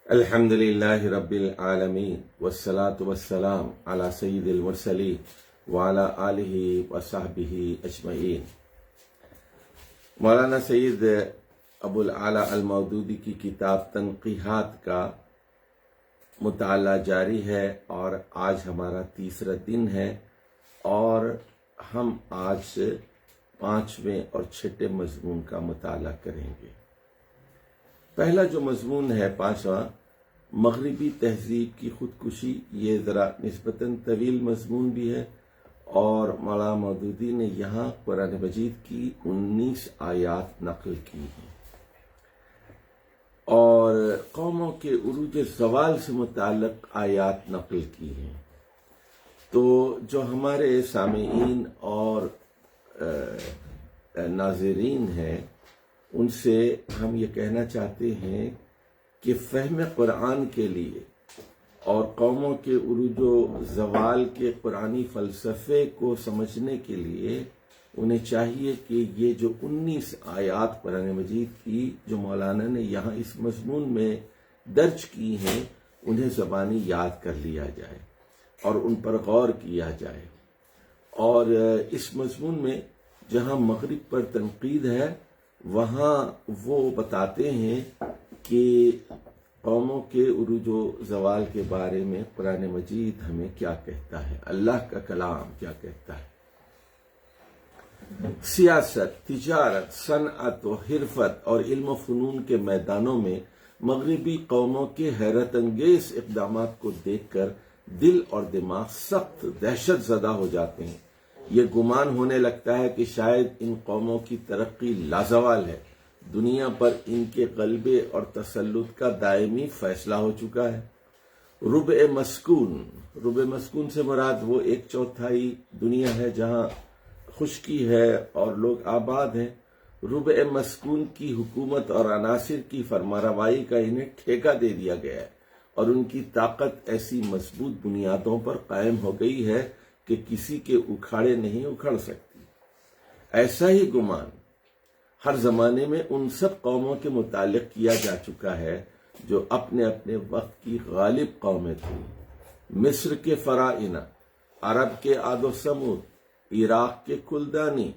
الحمدللہ رب العالمین والصلاة والسلام علی سید المرسلین وعلی آلہ وصحبہ اجمعین۔ مولانا سید ابو العلا المودودی کی کتاب تنقیحات کا مطالعہ جاری ہے اور آج ہمارا تیسرا دن ہے اور ہم آج 5ویں اور 6 مضمون کا مطالعہ کریں گے۔ پہلا جو مضمون ہے 5واں، مغربی تہذیب کی خودکشی، یہ ذرا نسبتاً طویل مضمون بھی ہے اور مولانا مودودی نے یہاں قرآن مجید کی 19 آیات نقل کی ہیں اور قوموں کے عروج زوال سے متعلق آیات نقل کی ہیں۔ تو جو ہمارے سامعین اور ناظرین ہیں ان سے ہم یہ کہنا چاہتے ہیں کہ فہم قرآن کے لیے اور قوموں کے عروج و زوال کے قرآنی فلسفے کو سمجھنے کے لیے انہیں چاہیے کہ یہ جو 19 آیات قرآن مجید کی جو مولانا نے یہاں اس مضمون میں درج کی ہیں انہیں زبانی یاد کر لیا جائے اور ان پر غور کیا جائے۔ اور اس مضمون میں جہاں مغرب پر تنقید ہے وہاں وہ بتاتے ہیں کہ قوموں کے عروج و زوال کے بارے میں قرآن مجید ہمیں کیا کہتا ہے، اللہ کا کلام کیا کہتا ہے۔ سیاست، تجارت، صنعت و حرفت اور علم و فنون کے میدانوں میں مغربی قوموں کے حیرت انگیز اقدامات کو دیکھ کر دل اور دماغ سخت دہشت زدہ ہو جاتے ہیں۔ یہ گمان ہونے لگتا ہے کہ شاید ان قوموں کی ترقی لازوال ہے، دنیا پر ان کے غلبے اور تسلط کا دائمی فیصلہ ہو چکا ہے۔ ربع مسکون سے مراد وہ 1/4 دنیا ہے جہاں خشکی ہے اور لوگ آباد ہیں۔ ربع مسکون کی حکومت اور عناصر کی فرمانروائی کا انہیں ٹھیکہ دے دیا گیا ہے اور ان کی طاقت ایسی مضبوط بنیادوں پر قائم ہو گئی ہے کہ کسی کے اکھاڑے نہیں اکھڑ سکتی۔ ایسا ہی گمان ہر زمانے میں ان سب قوموں کے متعلق کیا جا چکا ہے جو اپنے اپنے وقت کی غالب قومیں تھیں۔ مصر کے فراعنہ، عرب کے عاد و ثمود، عراق کے کلدانی،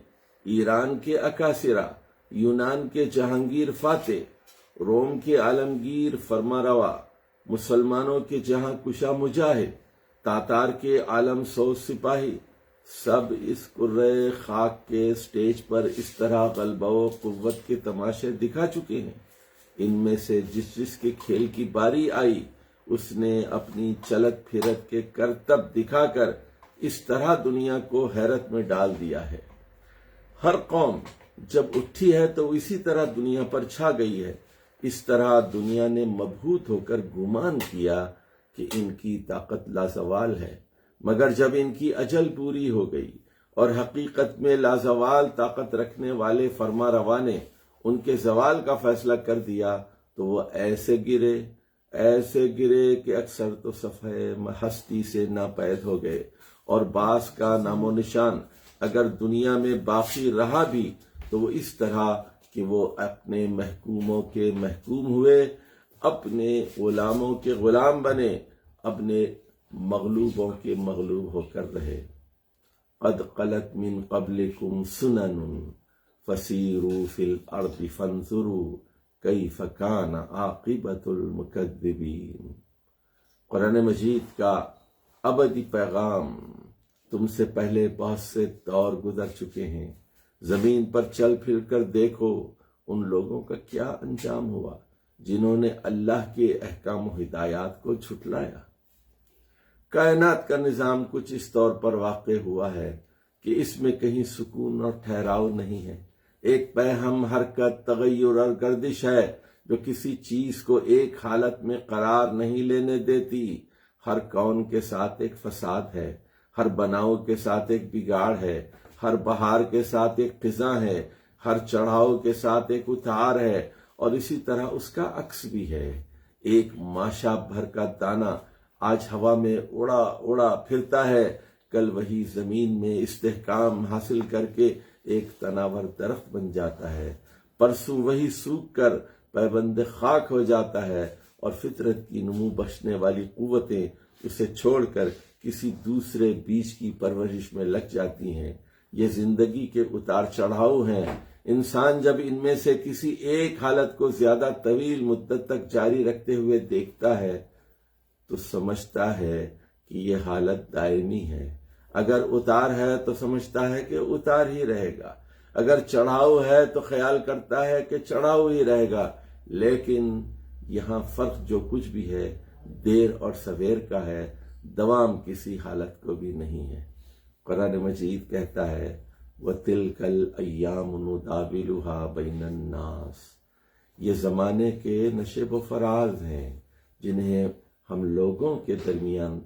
ایران کے اکاسرہ، یونان کے جہانگیر فاتح، روم کے عالمگیر فرمانروا، مسلمانوں کے جہاں کشا مجاہد، تاتار کے عالم سوز سپاہی، سب اس کرۂ خاک کے سٹیج پر اس طرح غلبہ و قوت کے تماشے دکھا چکے ہیں۔ ان میں سے جس کے کھیل کی باری آئی اس نے اپنی چلت پھرت کے کرتب دکھا کر اس طرح دنیا کو حیرت میں ڈال دیا ہے۔ ہر قوم جب اٹھی ہے تو اسی طرح دنیا پر چھا گئی ہے۔ اس طرح دنیا نے مبہوت ہو کر گمان کیا کہ ان کی طاقت لازوال ہے، مگر جب ان کی اجل پوری ہو گئی اور حقیقت میں لازوال طاقت رکھنے والے فرمانروا نے ان کے زوال کا فیصلہ کر دیا تو وہ ایسے گرے کہ اکثر تو صفحے ہستی سے ناپید ہو گئے اور بعض کا نام و نشان اگر دنیا میں باقی رہا بھی تو وہ اس طرح کہ وہ اپنے محکوموں کے محکوم ہوئے، اپنے غلاموں کے غلام بنے، اپنے مغلوبوں کے مغلوب ہو کر رہے۔ قد خلت من قبلکم سنن فسیروا فی الارض فانظروا کیف کان عاقبۃ المکذبین۔ قرآن مجید کا ابدی پیغام، تم سے پہلے بہت سے دور گزر چکے ہیں، زمین پر چل پھر کر دیکھو ان لوگوں کا کیا انجام ہوا جنہوں نے اللہ کے احکام و ہدایات کو جھٹلایا۔ کائنات کا نظام کچھ اس طور پر واقع ہوا ہے کہ اس میں کہیں سکون اور ٹھہراؤ نہیں ہے۔ ایک پے ہم حرکت، تغیر اور گردش ہے جو کسی چیز کو ایک حالت میں قرار نہیں لینے دیتی۔ ہر کون کے ساتھ ایک فساد ہے، ہر بناؤ کے ساتھ ایک بگاڑ ہے، ہر بہار کے ساتھ ایک خزاں ہے، ہر چڑھاؤ کے ساتھ ایک اتار ہے اور اسی طرح اس کا عکس بھی ہے۔ ایک ماشا بھر کا دانہ آج ہوا میں اڑا پھرتا ہے، کل وہی زمین میں استحکام حاصل کر کے ایک تناور درخت بن جاتا ہے، پرسوں وہی سوکھ کر پیبند خاک ہو جاتا ہے اور فطرت کی نمو بخشنے والی قوتیں اسے چھوڑ کر کسی دوسرے بیج کی پرورش میں لگ جاتی ہیں۔ یہ زندگی کے اتار چڑھاؤ ہیں۔ انسان جب ان میں سے کسی ایک حالت کو زیادہ طویل مدت تک جاری رکھتے ہوئے دیکھتا ہے تو سمجھتا ہے کہ یہ حالت دائمی ہے۔ اگر اتار ہے تو سمجھتا ہے کہ اتار ہی رہے گا، اگر چڑھاؤ ہے تو خیال کرتا ہے کہ چڑھاؤ ہی رہے گا۔ لیکن یہاں فرق جو کچھ بھی ہے دیر اور سویر کا ہے، دوام کسی حالت کو بھی نہیں ہے۔ قرآن مجید کہتا ہے وَتِلْكَ الْأَيَّامُ نُدَاوِلُهَا بَيْنَ النَّاسِ، یہ زمانے کے نشیب و فراز ہیں جنہیں ہم لوگوں کے درمیان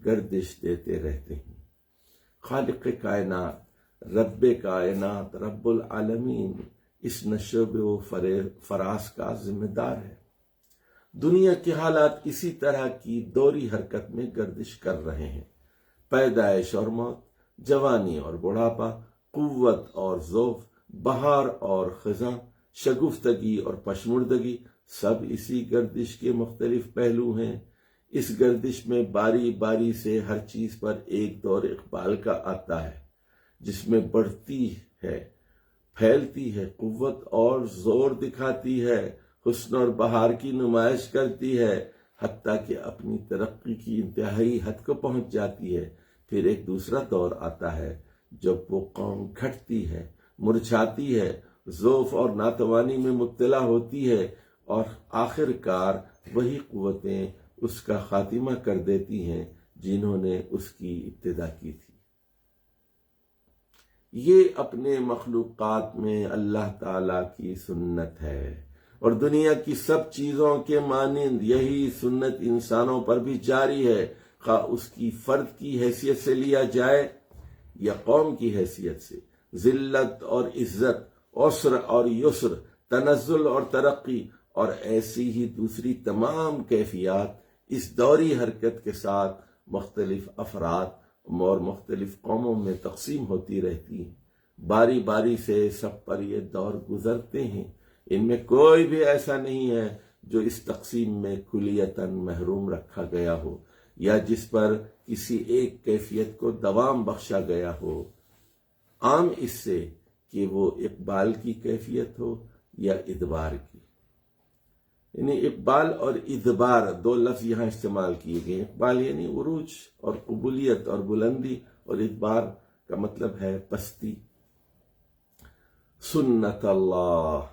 گردش دیتے رہتے ہیں۔ خالق کائنات، رب کائنات، رب العالمین اس نشیب و فراز کا ذمہ دار ہے۔ دنیا کے حالات اسی طرح کی دوہری حرکت میں گردش کر رہے ہیں۔ پیدائش اور موت، جوانی اور بڑھاپا، قوت اور ضعف، بہار اور خزاں، شگفتگی اور پشمردگی، سب اسی گردش کے مختلف پہلو ہیں۔ اس گردش میں باری باری سے ہر چیز پر ایک دور اقبال کا آتا ہے، جس میں بڑھتی ہے، پھیلتی ہے قوت اور زور دکھاتی ہے، حسن اور بہار کی نمائش کرتی ہے، حتیٰ کہ اپنی ترقی کی انتہائی حد کو پہنچ جاتی ہے۔ پھر ایک دوسرا دور آتا ہے جب وہ قوم گھٹتی ہے، مرجھاتی ہے، ضعف اور ناتوانی میں مبتلا ہوتی ہے، اور آخر کار وہی قوتیں اس کا خاتمہ کر دیتی ہیں جنہوں نے اس کی ابتدا کی تھی۔ یہ اپنے مخلوقات میں اللہ تعالی کی سنت ہے، اور دنیا کی سب چیزوں کے مانند یہی سنت انسانوں پر بھی جاری ہے، خواہ اس کی فرد کی حیثیت سے لیا جائے یا قوم کی حیثیت سے۔ ذلت اور عزت، عسر اور یسر، تنزل اور ترقی، اور ایسی ہی دوسری تمام کیفیات اس دوری حرکت کے ساتھ مختلف افراد اور مختلف قوموں میں تقسیم ہوتی رہتی ہیں۔ باری باری سے سب پر یہ دور گزرتے ہیں، ان میں کوئی بھی ایسا نہیں ہے جو اس تقسیم میں کلیتاً محروم رکھا گیا ہو یا جس پر کسی ایک کیفیت کو دوام بخشا گیا ہو، عام اس سے کہ وہ اقبال کی کیفیت ہو یا ادبار کی۔ یعنی اقبال اور ادبار دو لفظ یہاں استعمال کیے گئے۔ اقبال یعنی عروج اور قبولیت اور بلندی، اور ادبار کا مطلب ہے پستی۔ سنت اللہ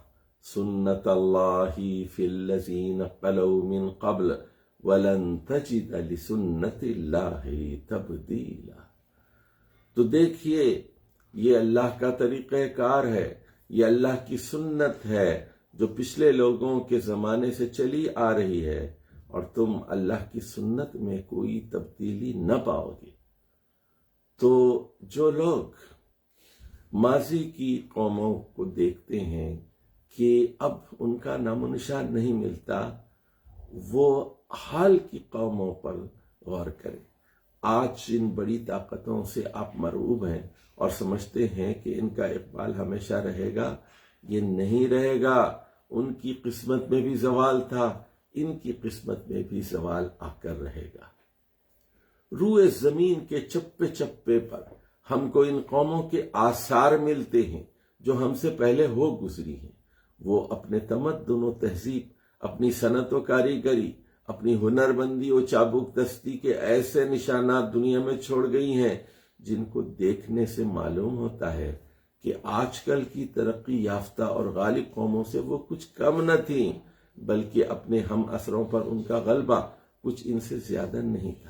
فی الذین خلوا من قبل وَلَن تَجِدَ لِسُنَّتِ اللَّهِ تَبْدِيلًا۔ تو دیکھیے یہ اللہ کا طریقہ کار ہے، یہ اللہ کی سنت ہے جو پچھلے لوگوں کے زمانے سے چلی آ رہی ہے، اور تم اللہ کی سنت میں کوئی تبدیلی نہ پاؤ گے۔ تو جو لوگ ماضی کی قوموں کو دیکھتے ہیں کہ اب ان کا نام و نشان نہیں ملتا، وہ حال کی قوموں پر غور کریں۔ آج ان بڑی طاقتوں سے آپ مرعوب ہیں اور سمجھتے ہیں کہ ان کا اقبال ہمیشہ رہے گا، یہ نہیں رہے گا۔ ان کی قسمت میں بھی زوال تھا، ان کی قسمت میں بھی زوال آ کر رہے گا۔ روئے زمین کے چپے چپے پر ہم کو ان قوموں کے آثار ملتے ہیں جو ہم سے پہلے ہو گزری ہیں۔ وہ اپنے تمدن و تہذیب، اپنی صنعت و کاریگری، اپنی ہنر بندی و چابک دستی کے ایسے نشانات دنیا میں چھوڑ گئی ہیں جن کو دیکھنے سے معلوم ہوتا ہے کہ آج کل کی ترقی یافتہ اور غالب قوموں سے وہ کچھ کم نہ تھیں، بلکہ اپنے ہم اثروں پر ان کا غلبہ کچھ ان سے زیادہ نہیں تھا۔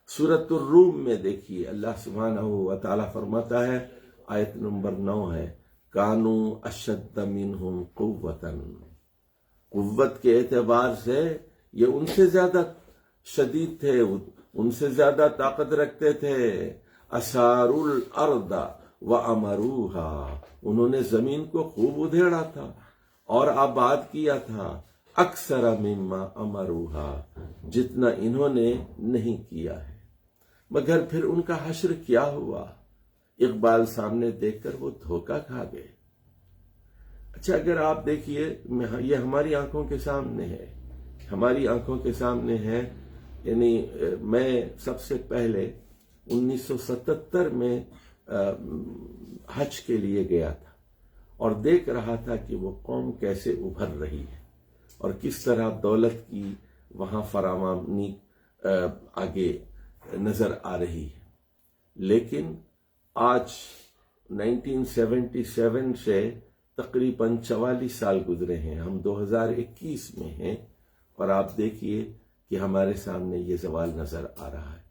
سورۃ الروم میں دیکھیے اللہ سبحانہ و تعالی فرماتا ہے، آیت نمبر 9 ہے، کانوا اشد منہم قوۃ، قوت کے اعتبار سے یہ ان سے زیادہ شدید تھے، ان سے زیادہ طاقت رکھتے تھے۔ اثاروا الارض وامروها، انہوں نے زمین کو خوب ادھیڑا تھا اور آباد کیا تھا، اکثر مما امروها، جتنا انہوں نے نہیں کیا ہے۔ مگر پھر ان کا حشر کیا ہوا؟ اقبال سامنے دیکھ کر وہ دھوکہ کھا گئے۔ اچھا اگر آپ دیکھیے، یہ ہماری آنکھوں کے سامنے ہے ہماری آنکھوں کے سامنے ہے. یعنی میں سب سے پہلے 1977 میں حج کے لیے گیا تھا اور دیکھ رہا تھا کہ وہ قوم کیسے ابھر رہی ہے اور کس طرح دولت کی وہاں فراوانی آگے نظر آ رہی ہے. لیکن آج 1977 سے تقریباً 44 سال گزرے ہیں، ہم 2021 میں ہیں، اور آپ دیکھیے کہ ہمارے سامنے یہ زوال نظر آ رہا ہے.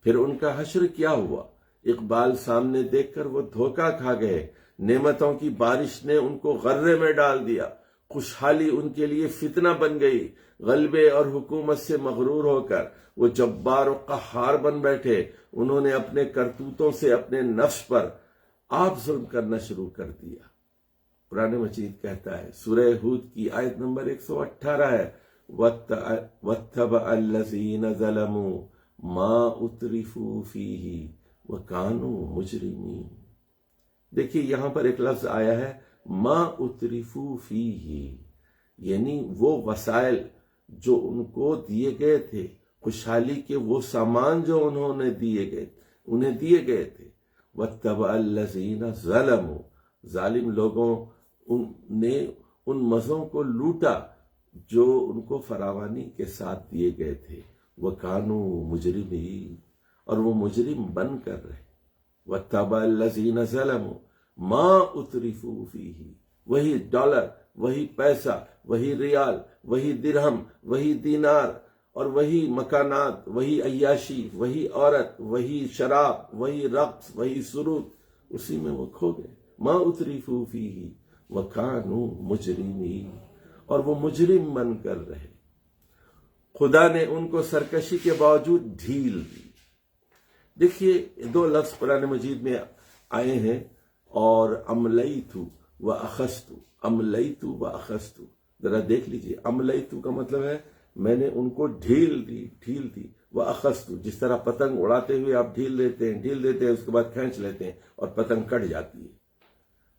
پھر ان کا حشر کیا ہوا؟ اقبال سامنے دیکھ کر وہ دھوکہ کھا گئے. نعمتوں کی بارش نے ان کو غرے میں ڈال دیا. خوشحالی ان کے لیے فتنہ بن گئی. غلبے اور حکومت سے مغرور ہو کر وہ جبار و قہار بن بیٹھے. انہوں نے اپنے کرتوتوں سے اپنے نفس پر آپ ظلم کرنا شروع کر دیا. قرآن مجید کہتا ہے، سورہ ہود کی آیت نمبر 118 ہے، وَاتَّبَعَ الَّذِينَ ظَلَمُوا مَا أُتْرِفُوا فِيهِ وَكَانُوا مُجْرِمِينَ. دیکھیے یہاں پر ایک لفظ آیا ہے مَا أُتْرِفُوا فِيهِ، یعنی وہ وسائل جو ان کو دیے گئے تھے، خوشحالی کے وہ سامان جو انہیں دیے گئے تھے. وَاتَّبَعَ الَّذِينَ ظَلَمُوا، ظالم لوگوں نے ان مزوں کو لوٹا جو ان کو فراوانی کے ساتھ دیے گئے تھے. وَكَانُوا مُجْرِمِينَ، اور وہ مجرم بن کر رہے. وَاتَّبَعَ الَّذِينَ ظَلَمُوا مَا أُتْرِفُوا فِيهِ، وہی ڈالر، وہی پیسہ، وہی ریال، وہی درہم، وہی دینار، اور وہی مکانات، وہی عیاشی، وہی عورت، وہی شراب، وہی رقص، وہی سرود، اسی میں وہ کھو گئے. ما اترفوا فیہ وکانوا مجرمین، اور وہ مجرم بن کر رہے. خدا نے ان کو سرکشی کے باوجود ڈھیل دی. دیکھیے دو لفظ قرآن مجید میں آئے ہیں، اور املیت و اخذت. املیت و اخذت، ذرا دیکھ لیجئے. املیت کا مطلب ہے میں نے ان کو ڈھیل دی. وہ اخذت، جس طرح پتنگ اڑاتے ہوئے آپ ڈھیل دیتے ہیں اس کے بعد کھینچ لیتے ہیں اور پتنگ کٹ جاتی ہے.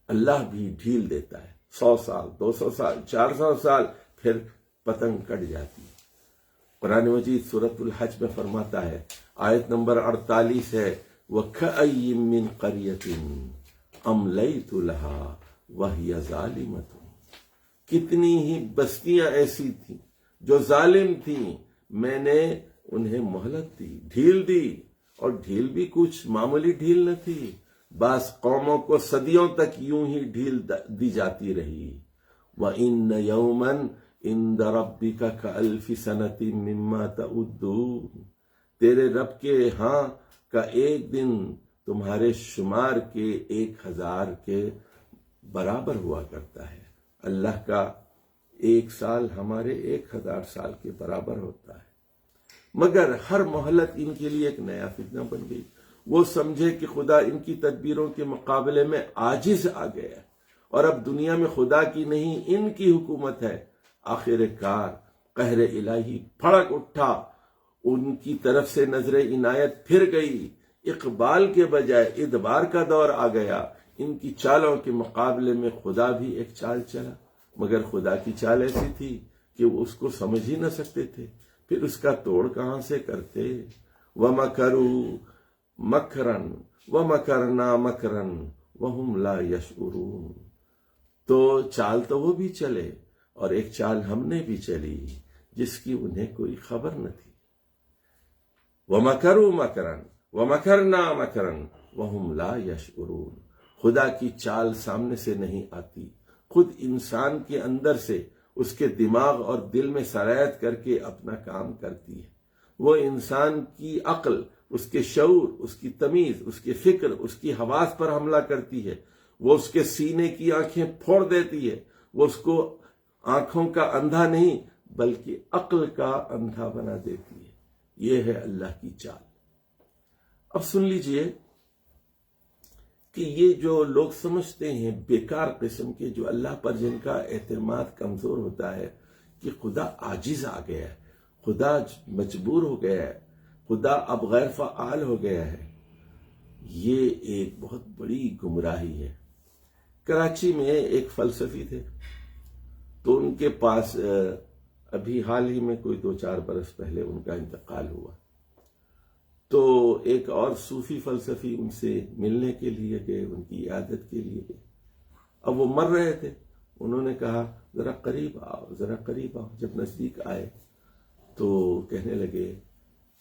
اللہ بھی ڈھیل دیتا ہے. 100 سال، 200 سال، 400 سال، پھر پتنگ کٹ جاتی ہے. قرآن مجید سورۃ الحج میں فرماتا ہے، آیت نمبر 48 ہے، وَكَأَيٍّ مِّن قَرْيَةٍ أَمْلَيْتُ لَهَا وَهِيَ ظَالِمَةٌ. کتنی ہی بستیاں ایسی تھیں جو ظالم تھیں، میں نے انہیں مہلت دی، ڈھیل دی. اور ڈھیل بھی کچھ معمولی ڈھیل نہ تھی. بعض قوموں کو صدیوں تک یوں ہی ڈھیل دی جاتی رہی. وَإِنَّ يَوْمًا عِندَ رَبِّكَ كَأَلْفِ سَنَةٍ مِّمَّا تَعُدُّونَ. تیرے رب کے ہاں کا ایک دن تمہارے شمار کے 1000 کے برابر ہوا کرتا ہے. اللہ کا ایک سال ہمارے 1000 سال کے برابر ہوتا ہے. مگر ہر مہلت ان کے لیے ایک نیا فتنہ بن گئی. وہ سمجھے کہ خدا ان کی تدبیروں کے مقابلے میں عاجز آ گیا ہے، اور اب دنیا میں خدا کی نہیں ان کی حکومت ہے. آخر کار قہر الہی پھڑک اٹھا، ان کی طرف سے نظر عنایت پھر گئی. اقبال کے بجائے ادبار کا دور آ گیا. ان کی چالوں کے مقابلے میں خدا بھی ایک چال چلا، مگر خدا کی چال ایسی تھی کہ وہ اس کو سمجھ ہی نہ سکتے تھے. پھر اس کا توڑ کہاں سے کرتے؟ وَمَكَرُوا مَكْرًا وَمَكَرْنَا مَكْرًا وَهُمْ لَا يَشْعُرُونَ. تو چال تو وہ بھی چلے، اور ایک چال ہم نے بھی چلی جس کی انہیں کوئی خبر نہ تھی. وَمَكَرُوا مَكْرًا وَمَكَرْنَا مَكْرًا وَهُمْ لَا يَشْعُرُونَ. خدا کی چال سامنے سے نہیں آتی، خود انسان کے اندر سے اس کے دماغ اور دل میں سرایت کر کے اپنا کام کرتی ہے. وہ انسان کی عقل، اس کے شعور، اس کی تمیز، اس کی فکر، اس کی حواس پر حملہ کرتی ہے. وہ اس کے سینے کی آنکھیں پھوڑ دیتی ہے. وہ اس کو آنکھوں کا اندھا نہیں بلکہ عقل کا اندھا بنا دیتی ہے. یہ ہے اللہ کی چال. اب سن لیجئے کہ یہ جو لوگ سمجھتے ہیں بیکار قسم کے، جو اللہ پر جن کا اعتماد کمزور ہوتا ہے کہ خدا عاجز آ گیا ہے، خدا مجبور ہو گیا ہے، خدا اب غیر فعال ہو گیا ہے، یہ ایک بہت بڑی گمراہی ہے. کراچی میں ایک فلسفی تھے، تو ان کے پاس ابھی حال ہی میں کوئی 2-4 برس پہلے ان کا انتقال ہوا۔ تو ایک اور صوفی فلسفی ان سے ملنے کے لیے گئے، ان کی عیادت کے لیے گئے۔ اب وہ مر رہے تھے، انہوں نے کہا ذرا قریب آؤ، ذرا قریب آؤ۔ جب نزدیک آئے تو کہنے لگے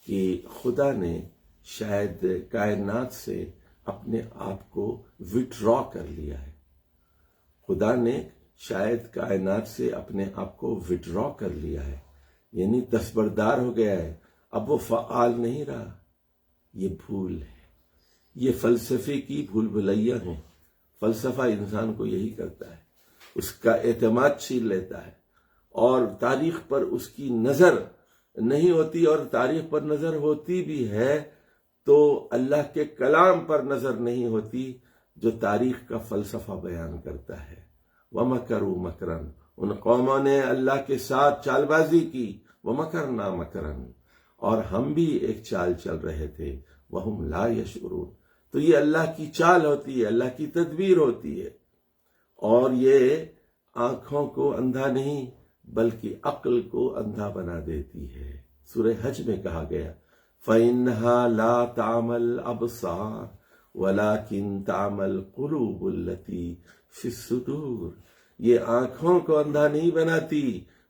کہ خدا نے شاید کائنات سے اپنے آپ کو وڈرا کر لیا ہے، خدا نے شاید کائنات سے اپنے آپ کو وڈرا کر لیا ہے، یعنی دستبردار ہو گیا ہے، اب وہ فعال نہیں رہا۔ یہ بھول ہے، یہ فلسفے کی بھول بھلیاں ہیں۔ فلسفہ انسان کو یہی کرتا ہے، اس کا اعتماد چھین لیتا ہے، اور تاریخ پر اس کی نظر نہیں ہوتی، اور تاریخ پر نظر ہوتی بھی ہے تو اللہ کے کلام پر نظر نہیں ہوتی جو تاریخ کا فلسفہ بیان کرتا ہے۔ وَمَكَرُوا مَكْرًا، ان قوموں نے اللہ کے ساتھ چال بازی کی۔ وَمَكَرْنَا مَكْرًا، اور ہم بھی ایک چال چل رہے تھے۔ وَهُمْ لَا يَشْعُرُونَ، تو یہ اللہ کی چال ہوتی ہے، اللہ کی تدبیر ہوتی ہے، اور یہ آنکھوں کو اندھا نہیں بلکہ عقل کو اندھا بنا دیتی ہے۔ سورہ حج میں کہا گیا فَإِنَّهَا لَا تَعْمَى الْأَبْصَارُ وَلَكِنْ تَعْمَى الْقُلُوبُ الَّتِي فِي الصُّدُورِ، یہ آنکھوں کو اندھا نہیں بناتی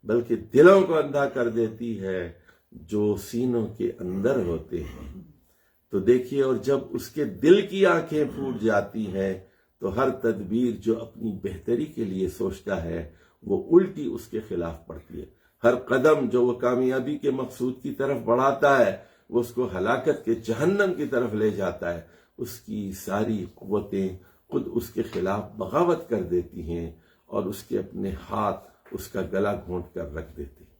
بلکہ دلوں کو اندھا کر دیتی ہے جو سینوں کے اندر ہوتے ہیں۔ تو دیکھیے، اور جب اس کے دل کی آنکھیں پھوٹ جاتی ہیں تو ہر تدبیر جو اپنی بہتری کے لیے سوچتا ہے وہ الٹی اس کے خلاف پڑتی ہے۔ ہر قدم جو وہ کامیابی کے مقصود کی طرف بڑھاتا ہے وہ اس کو ہلاکت کے جہنم کی طرف لے جاتا ہے۔ اس کی ساری قوتیں خود اس کے خلاف بغاوت کر دیتی ہیں اور اس کے اپنے ہاتھ اس کا گلا گھونٹ کر رکھ دیتے ہیں۔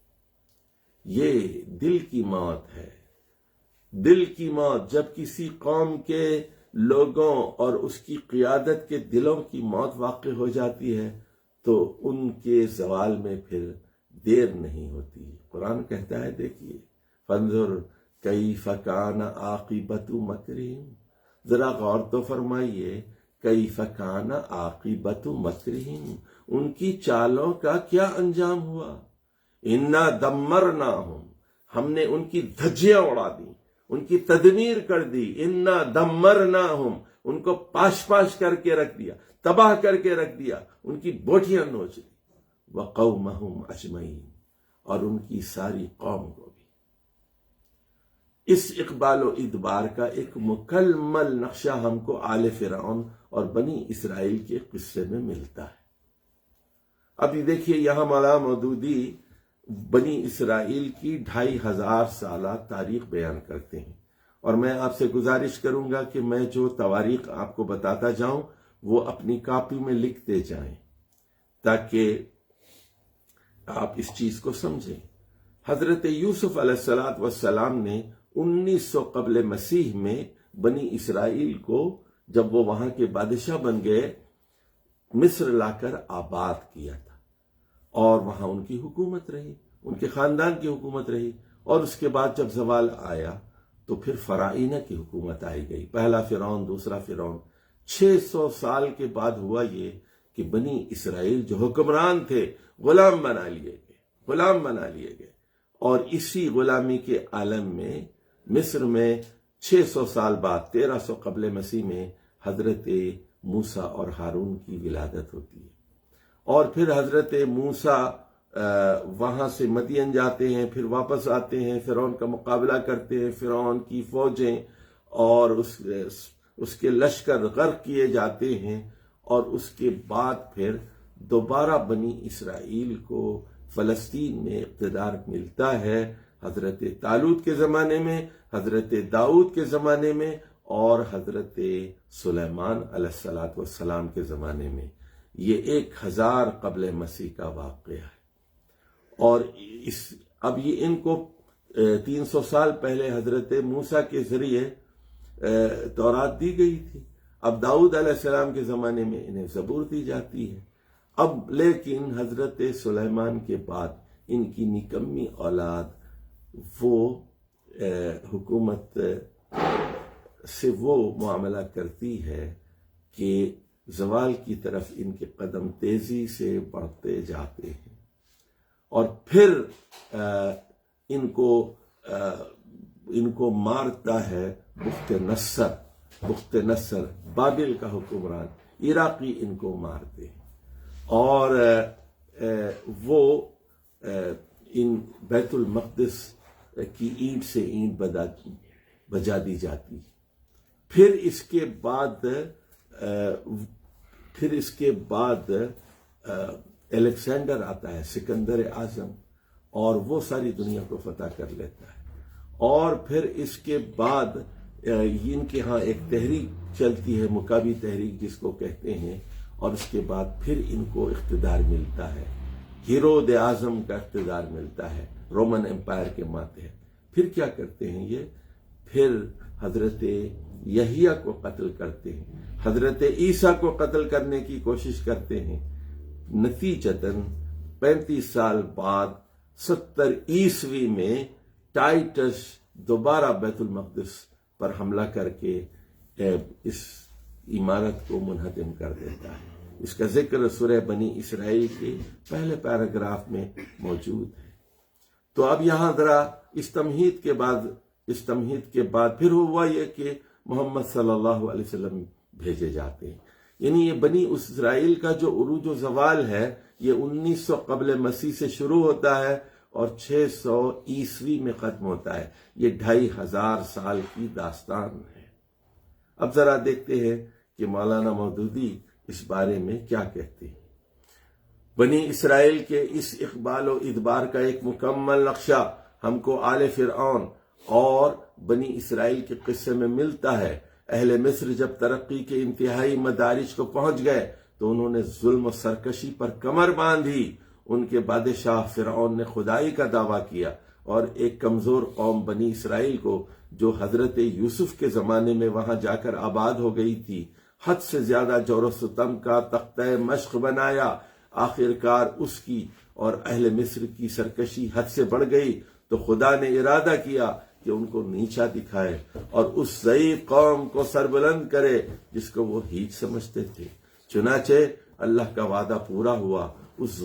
یہ دل کی موت ہے، دل کی موت۔ جب کسی قوم کے لوگوں اور اس کی قیادت کے دلوں کی موت واقع ہو جاتی ہے تو ان کے زوال میں پھر دیر نہیں ہوتی۔ قرآن کہتا ہے، دیکھیے فانظر کیف کان عاقبۃ مکرہم، ذرا غور تو فرمائیے، کیف کان عاقبۃ مکرہم، ان کی چالوں کا کیا انجام ہوا۔ انا دمرناہم، ہم نے ان کی دھجیاں اڑا دی، ان کی تدمیر کر دی۔ انا دمرناہم، ان کو پاش پاش کر کے رکھ دیا، تباہ کر کے رکھ دیا، ان کی بوٹیاں نوچ دی۔ وقومہم اجمعین، اور ان کی ساری قوم کو بھی۔ اس اقبال و ادبار کا ایک مکمل نقشہ ہم کو آل فرعون اور بنی اسرائیل کے قصے میں ملتا ہے۔ ابھی دیکھیے، یہاں مولانا مودودی بنی اسرائیل کی 2500 سالہ تاریخ بیان کرتے ہیں، اور میں آپ سے گزارش کروں گا کہ میں جو تواریخ آپ کو بتاتا جاؤں وہ اپنی کاپی میں لکھتے جائیں تاکہ آپ اس چیز کو سمجھیں۔ حضرت یوسف علیہ السلام نے 1900 قبل مسیح میں بنی اسرائیل کو، جب وہ وہاں کے بادشاہ بن گئے، مصر لا کر آباد کیا تھا، اور وہاں ان کی حکومت رہی، ان کے خاندان کی حکومت رہی، اور اس کے بعد جب زوال آیا تو پھر فرعونہ کی حکومت آئی گئی، پہلا فرعون، دوسرا فرعون۔ 600 سال کے بعد ہوا یہ کہ بنی اسرائیل جو حکمران تھے غلام بنا لیے گئے، اور اسی غلامی کے عالم میں مصر میں 600 سال بعد 1300 قبل مسیح میں حضرت موسیٰ اور ہارون کی ولادت ہوتی ہے، اور پھر حضرت موسیٰ وہاں سے مدین جاتے ہیں، پھر واپس آتے ہیں، فرعون کا مقابلہ کرتے ہیں، فرعون کی فوجیں اور اس کے لشکر غرق کیے جاتے ہیں، اور اس کے بعد پھر دوبارہ بنی اسرائیل کو فلسطین میں اقتدار ملتا ہے، حضرت طالوت کے زمانے میں، حضرت داؤد کے زمانے میں، اور حضرت سلیمان علیہ السلام کے زمانے میں۔ یہ 1000 قبل مسیح کا واقعہ ہے، اور اب یہ ان کو 300 سال پہلے حضرت موسیٰ کے ذریعے تورات دی گئی تھی، اب داؤد علیہ السلام کے زمانے میں انہیں زبور دی جاتی ہے۔ اب لیکن حضرت سلیمان کے بعد ان کی نکمی اولاد وہ حکومت سے وہ معاملہ کرتی ہے کہ زوال کی طرف ان کے قدم تیزی سے بڑھتے جاتے ہیں، اور پھر ان کو مارتا ہے بخت نصر بابل کا حکمران، عراقی ان کو مارتے ہیں، اور وہ ان بیت المقدس کی اینٹ سے اینٹ بجا دی جاتی. پھر اس کے بعد الیگزینڈر آتا ہے، سکندر اعظم، اور وہ ساری دنیا کو فتح کر لیتا ہے. اور پھر اس کے بعد ان کے ہاں ایک تحریک چلتی ہے، مکابی تحریک جس کو کہتے ہیں، اور اس کے بعد پھر ان کو اقتدار ملتا ہے، ہیرود اعظم کا اقتدار ملتا ہے رومن امپائر کے ماتحت. پھر کیا کرتے ہیں یہ؟ پھر حضرت یحییٰ کو قتل کرتے ہیں، حضرت عیسیٰ کو قتل کرنے کی کوشش کرتے ہیں. نتیجتاً 35 سال بعد 70 عیسوی میں ٹائٹس دوبارہ بیت المقدس پر حملہ کر کے اس عمارت کو منہدم کر دیتا ہے. اس کا ذکر سورہ بنی اسرائیل کے پہلے پیراگراف میں موجود ہے. تو اب یہاں ذرا اس تمہید کے بعد پھر ہوا یہ کہ محمد صلی اللہ علیہ وسلم بھیجے جاتے ہیں. یعنی یہ بنی اسرائیل کا جو عروج و زوال ہے یہ 1900 قبل مسیح سے شروع ہوتا ہے اور 600 عیسوی میں ختم ہوتا ہے. یہ 2500 سال کی داستان ہے. اب ذرا دیکھتے ہیں کہ مولانا مودودی اس بارے میں کیا کہتے ہیں. بنی اسرائیل کے اس اقبال و ادبار کا ایک مکمل نقشہ ہم کو آل فرعون اور بنی اسرائیل کے قصے میں ملتا ہے. اہل مصر جب ترقی کے انتہائی مدارج کو پہنچ گئے تو انہوں نے ظلم و سرکشی پر کمر باندھی. ان کے بادشاہ فرعون نے خدائی کا دعویٰ کیا اور ایک کمزور قوم بنی اسرائیل کو جو حضرت یوسف کے زمانے میں وہاں جا کر آباد ہو گئی تھی حد سے زیادہ جور و ستم کا تختہ مشق بنایا. آخرکار اس کی اور اہل مصر کی سرکشی حد سے بڑھ گئی تو خدا نے ارادہ کیا کہ ان کو نیچا دکھائے اور اس ضعیف قوم کو سربلند کرے جس کو وہ ہیچ سمجھتے تھے. چنانچہ اللہ کا وعدہ پورا ہوا. اس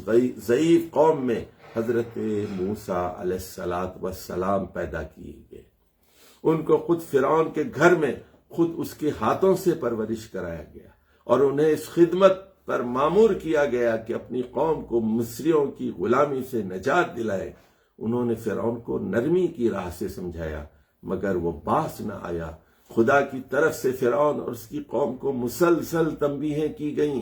ضعیف قوم میں حضرت موسیٰ علیہ السلام پیدا کیے گئے. ان کو خود فرعون کے گھر میں خود اس کے ہاتھوں سے پرورش کرایا گیا اور انہیں اس خدمت پر مامور کیا گیا کہ اپنی قوم کو مصریوں کی غلامی سے نجات دلائے. انہوں نے فرعون کو نرمی کی راہ سے سمجھایا مگر وہ باز نہ آیا. خدا کی طرف سے فرعون اور اس کی قوم کو مسلسل تنبیہیں کی گئیں.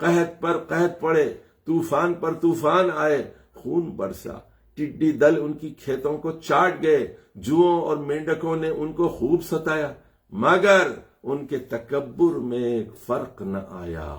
قحط پر قحط پڑے، طوفان پر طوفان آئے، خون برسا، ٹڈی دل ان کی کھیتوں کو چاٹ گئے، جوؤں اور مینڈکوں نے ان کو خوب ستایا مگر ان کے تکبر میں فرق نہ آیا.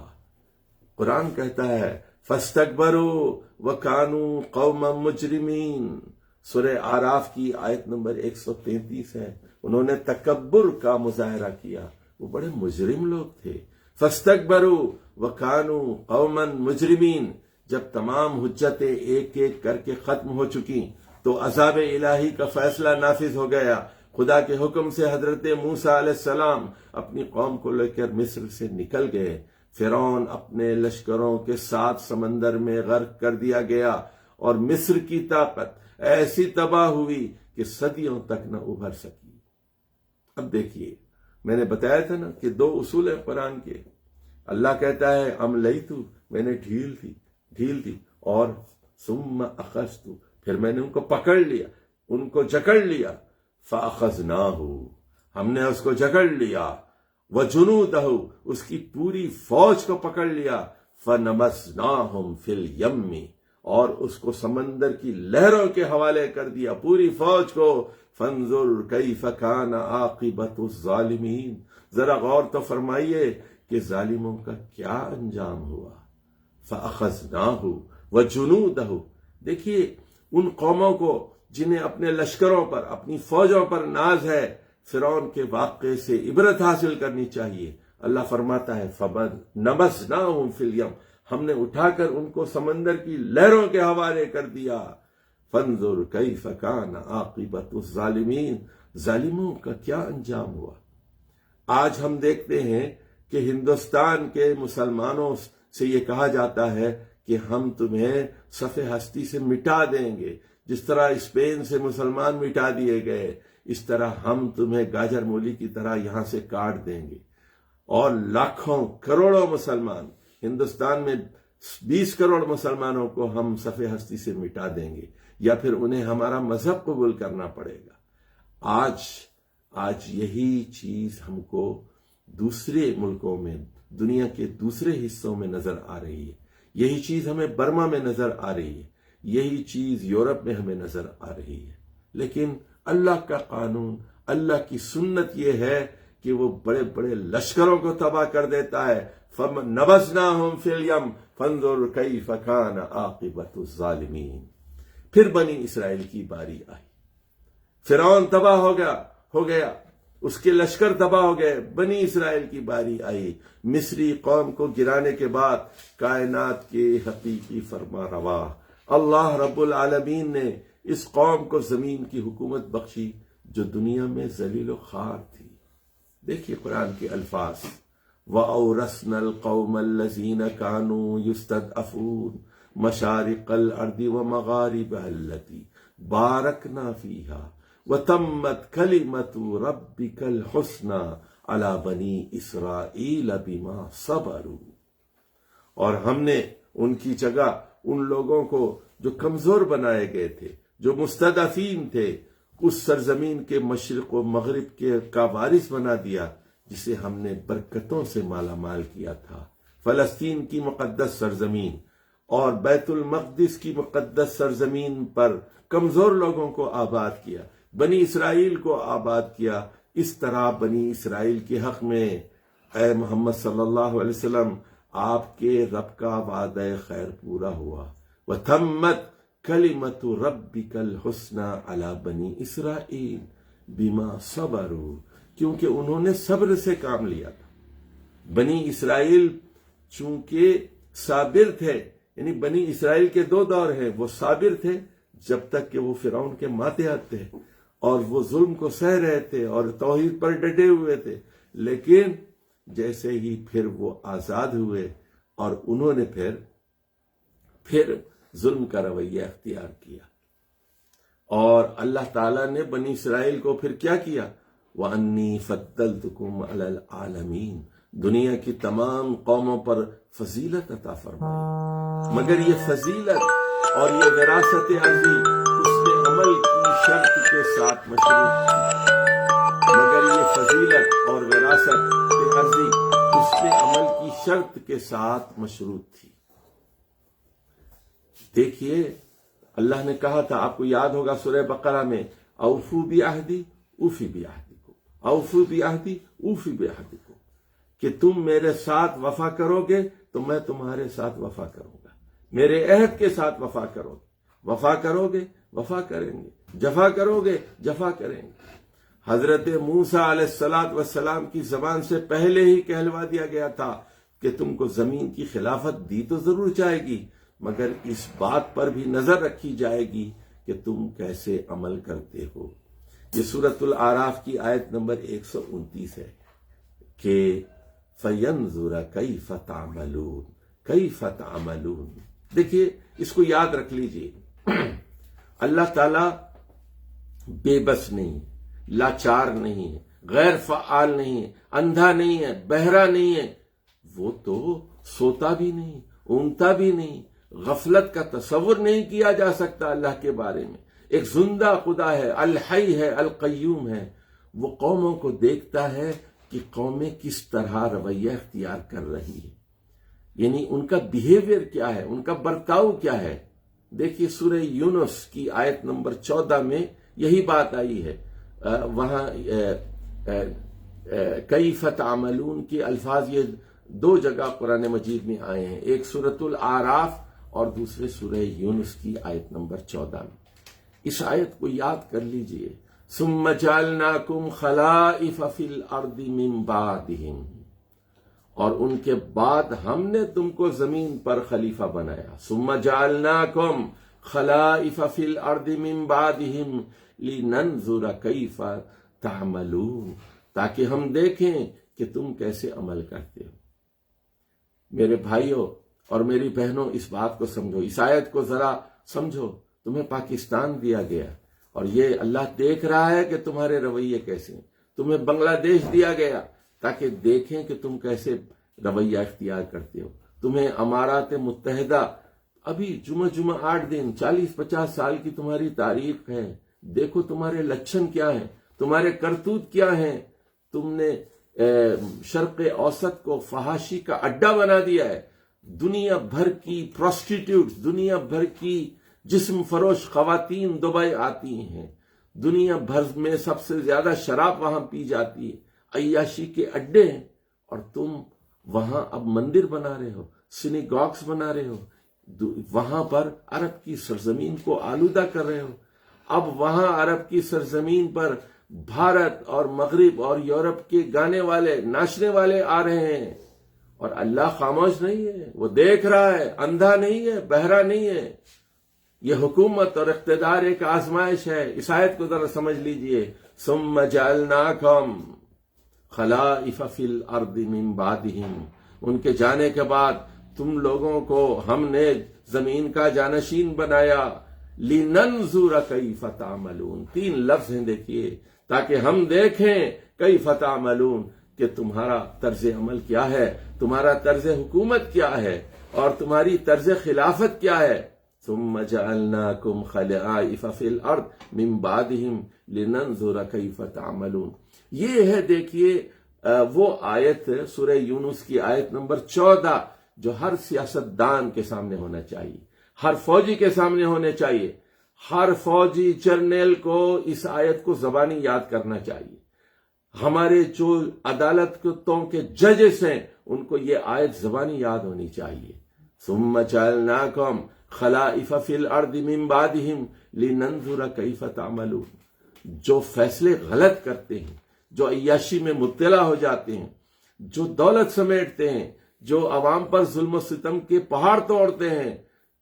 قرآن کہتا ہے فَاسْتَكْبَرُوا وَكَانُوا قَوْمًا مُجْرِمِينَ. سورہ آراف کی آیت نمبر 133 ہے. انہوں نے تکبر کا مظاہرہ کیا، وہ بڑے مجرم لوگ تھے. فَاسْتَكْبَرُوا وَكَانُوا قَوْمًا مُجْرِمِينَ. جب تمام حجتیں ایک ایک کر کے ختم ہو چکی تو عذاب الہی کا فیصلہ نافذ ہو گیا. خدا کے حکم سے حضرت موسیٰ علیہ السلام اپنی قوم کو لے کر مصر سے نکل گئے. فرعون اپنے لشکروں کے ساتھ سمندر میں غرق کر دیا گیا اور مصر کی طاقت ایسی تباہ ہوئی کہ صدیوں تک نہ ابھر سکی. اب دیکھیے میں نے بتایا تھا نا کہ 2 اصول ہیں قرآن کے. اللہ کہتا ہے املیت، میں نے ڈھیل دی اور ثم اخذت، پھر میں نے ان کو پکڑ لیا، ان کو جکڑ لیا. فاخذناہ، ہم نے اس کو جکڑ لیا. وجنودہ، اس کی پوری فوج کو پکڑ لیا. فنبذناہم فی الیم، اور اس کو سمندر کی لہروں کے حوالے کر دیا پوری فوج کو. فانظر کیف کان عاقبۃ الظالمین، ذرا غور تو فرمائیے کہ ظالموں کا کیا انجام ہوا. فاخذناہ وجنودہ، دیکھیے ان قوموں کو جنہیں اپنے لشکروں پر اپنی فوجوں پر ناز ہے فرعون کے واقعے سے عبرت حاصل کرنی چاہیے. اللہ فرماتا ہے فَنَبَذْنَاهُمْ فِي الْيَمِّ، ہم نے اٹھا کر ان کو سمندر کی لہروں کے حوالے کر دیا. فَانظُرْ كَيْفَ كَانَ عَاقِبَةُ الظَّالِمِينَ، ظالموں کا کیا انجام ہوا. آج ہم دیکھتے ہیں کہ ہندوستان کے مسلمانوں سے یہ کہا جاتا ہے کہ ہم تمہیں صف ہستی سے مٹا دیں گے، جس طرح اسپین سے مسلمان مٹا دیے گئے، اس طرح ہم تمہیں گاجر مولی کی طرح یہاں سے کاٹ دیں گے، اور لاکھوں کروڑوں مسلمان، ہندوستان میں 20 کروڑ مسلمانوں کو ہم صف ہستی سے مٹا دیں گے، یا پھر انہیں ہمارا مذہب قبول کرنا پڑے گا۔ آج یہی چیز ہم کو دوسرے ملکوں میں، دنیا کے دوسرے حصوں میں نظر آ رہی ہے، یہی چیز ہمیں برما میں نظر آ رہی ہے، یہی چیز یورپ میں ہمیں نظر آ رہی ہے۔ لیکن اللہ کا قانون، اللہ کی سنت یہ ہے کہ وہ بڑے بڑے لشکروں کو تباہ کر دیتا ہے۔ فَنَبَذْنَاهُمْ فِي الْيَمِّ فَانظُرْ كَيْفَ كَانَ عَاقِبَةُ الظَّالِمِينَ۔ پھر بنی اسرائیل کی باری آئی، فرعون تباہ ہو گیا، اس کے لشکر تباہ ہو گئے، بنی اسرائیل کی باری آئی۔ مصری قوم کو گرانے کے بعد کائنات کے حقیقی فرما روا اللہ رب العالمین نے اس قوم کو زمین کی حکومت بخشی جو دنیا میں ذلیل و خوار تھی۔ دیکھیے قرآن کے الفاظ، وَأَوْرَثْنَا الْقَوْمَ الَّذِينَ كَانُوا يُسْتَضْعَفُونَ مَشَارِقَ الْأَرْضِ وَمَغَارِبَهَا الَّتِي بَارَكْنَا فِيهَا وَتَمَّتْ كَلِمَةُ رَبِّكَ الْحُسْنَى عَلَى بَنِي إِسْرَائِيلَ بِمَا صَبَرُوا۔ اور ہم نے ان کی جگہ ان لوگوں کو جو کمزور بنائے گئے تھے، جو مستضعفین تھے، اس سرزمین کے مشرق و مغرب کا وارث بنا دیا جسے ہم نے برکتوں سے مالا مال کیا تھا۔ فلسطین کی مقدس سرزمین اور بیت المقدس کی مقدس سرزمین پر کمزور لوگوں کو آباد کیا، بنی اسرائیل کو آباد کیا۔ اس طرح بنی اسرائیل کے حق میں اے محمد صلی اللہ علیہ وسلم آپ کے رب کا وعدہ خیر پورا ہوا۔ وَتَمَّتْ كَلِمَةُ رَبِّكَ الْحُسْنَى عَلَى بَنِي إِسْرَائِيلَ بِمَا صَبَرُوا، کیونکہ انہوں نے صبر سے کام لیا تھا۔ بنی اسرائیل چونکہ صابر تھے، یعنی بنی اسرائیل کے دو دور ہیں، وہ صابر تھے جب تک کہ وہ فرعون کے ماتحت تھے اور وہ ظلم کو سہ رہے تھے اور توحید پر ڈٹے ہوئے تھے، لیکن جیسے ہی پھر وہ آزاد ہوئے اور انہوں نے پھر ظلم کا رویہ اختیار کیا، اور اللہ تعالیٰ نے بنی اسرائیل کو پھر کیا کیا؟ وَأَنِّي فَضَّلْتُكُمْ عَلَى الْعَالَمِينَ، دنیا کی تمام قوموں پر فضیلت عطا فرمائی۔ مگر یہ فضیلت اور یہ وراثت ارضی اس میں عمل کی شرط کے ساتھ مشروط تھی، مگر یہ فضیلت اور وراثت ارضی اس میں عمل کی شرط کے ساتھ مشروط تھی۔ دیکھیے اللہ نے کہا تھا، آپ کو یاد ہوگا سورہ بقرہ میں، اوفو بعہدی اوفی بعہدکم، اوفو بعہدی اوفی بعہدکم، کہ تم میرے ساتھ وفا کرو گے تو میں تمہارے ساتھ وفا کروں گا، میرے عہد کے ساتھ وفا کرو گے، وفا کرو گے وفا کریں گے، جفا کرو گے جفا کریں گے۔ حضرت موسیٰ علیہ السلام کی زبان سے پہلے ہی کہلوا دیا گیا تھا کہ تم کو زمین کی خلافت دی تو ضرور جائے گی، مگر اس بات پر بھی نظر رکھی جائے گی کہ تم کیسے عمل کرتے ہو۔ یہ سورۃ الاعراف کی آیت نمبر 129 ہے کہ فَيَنْظُرَ كَيْفَ تَعْمَلُونَ كَيْفَ تَعْمَلُونَ۔ دیکھیے اس کو یاد رکھ لیجئے، اللہ تعالیٰ بے بس نہیں، لاچار نہیں ہے، غیر فعال نہیں ہے، اندھا نہیں ہے، بہرا نہیں ہے، وہ تو سوتا بھی نہیں، اونگتا بھی نہیں، غفلت کا تصور نہیں کیا جا سکتا اللہ کے بارے میں۔ ایک زندہ خدا ہے، الحی ہے، القیوم ہے، وہ قوموں کو دیکھتا ہے کہ قومیں کس طرح رویہ اختیار کر رہی ہیں، یعنی ان کا بیہیویئر کیا ہے، ان کا برتاؤ کیا ہے۔ دیکھیے سورہ یونس کی آیت نمبر 14 میں یہی بات آئی ہے، وہاں کیف تعملون کے الفاظ یہ دو جگہ قرآن مجید میں آئے ہیں، ایک سورۃ الاعراف اور دوسرے سورہ یونس کی آیت نمبر 14 میں۔ اس آیت کو یاد کر لیجئے، ثم جعلناکم خلائف فی الارض من بعدہم، اور ان کے بعد ہم نے تم کو زمین پر خلیفہ بنایا۔ ثم جعلناکم خلائف فی الارض من بعدہم لننظر کیف تعملون، تاکہ ہم دیکھیں کہ تم کیسے عمل کرتے ہو۔ میرے بھائیو، اور میری بہنوں اس بات کو سمجھو، اس آیت کو ذرا سمجھو، تمہیں پاکستان دیا گیا اور یہ اللہ دیکھ رہا ہے کہ تمہارے رویے کیسے ہیں، تمہیں بنگلہ دیش دیا گیا تاکہ دیکھیں کہ تم کیسے رویہ اختیار کرتے ہو، تمہیں امارات متحدہ، ابھی جمعہ 8 دن 40-50 سال کی تمہاری تاریخ ہے، دیکھو تمہارے لچھن کیا ہیں، تمہارے کرتوت کیا ہیں، تم نے شرق اوسط کو فحاشی کا اڈا بنا دیا ہے، دنیا بھر کی پروسٹیٹیوٹس، دنیا بھر کی جسم فروش خواتین دبئی آتی ہیں، دنیا بھر میں سب سے زیادہ شراب وہاں پی جاتی ہے، عیاشی کے اڈے ہیں، اور تم وہاں اب مندر بنا رہے ہو، سینیگاگس بنا رہے ہو، وہاں پر عرب کی سرزمین کو آلودہ کر رہے ہو۔ اب وہاں عرب کی سرزمین پر بھارت اور مغرب اور یورپ کے گانے والے، ناچنے والے آ رہے ہیں، اور اللہ خاموش نہیں ہے، وہ دیکھ رہا ہے، اندھا نہیں ہے، بہرا نہیں ہے۔ یہ حکومت اور اقتدار ایک آزمائش ہے۔ اس آیت کو ذرا سمجھ لیجئے، ثم جعلناکم خلائف فی الارض من بعدہم، ان کے جانے کے بعد تم لوگوں کو ہم نے زمین کا جانشین بنایا، لننظر کیف تعملون، 3 لفظ ہیں دیکھیے، تاکہ ہم دیکھیں کیف تعملون کہ تمہارا طرز عمل کیا ہے، تمہارا طرز حکومت کیا ہے، اور تمہاری طرز خلافت کیا ہے۔ ثم جعلناکم خلائف فی الارض من بعدہم لننظر کیف تعملون۔ یہ ہے دیکھیے وہ آیت سورہ یونس کی آیت نمبر 14 جو ہر سیاستدان کے سامنے ہونا چاہیے، ہر فوجی کے سامنے ہونے چاہیے، ہر فوجی جرنیل کو اس آیت کو زبانی یاد کرنا چاہیے۔ ہمارے جو عدالتوں کے ججز ہیں ان کو یہ آیت زبانی یاد ہونی چاہیے۔ ثم جعلناکم خلائف فی الارض من بعدہم لننظر کیف تعملون۔ جو فیصلے غلط کرتے ہیں، جو عیاشی میں مبتلا ہو جاتے ہیں، جو دولت سمیٹتے ہیں، جو عوام پر ظلم و ستم کے پہاڑ توڑتے ہیں،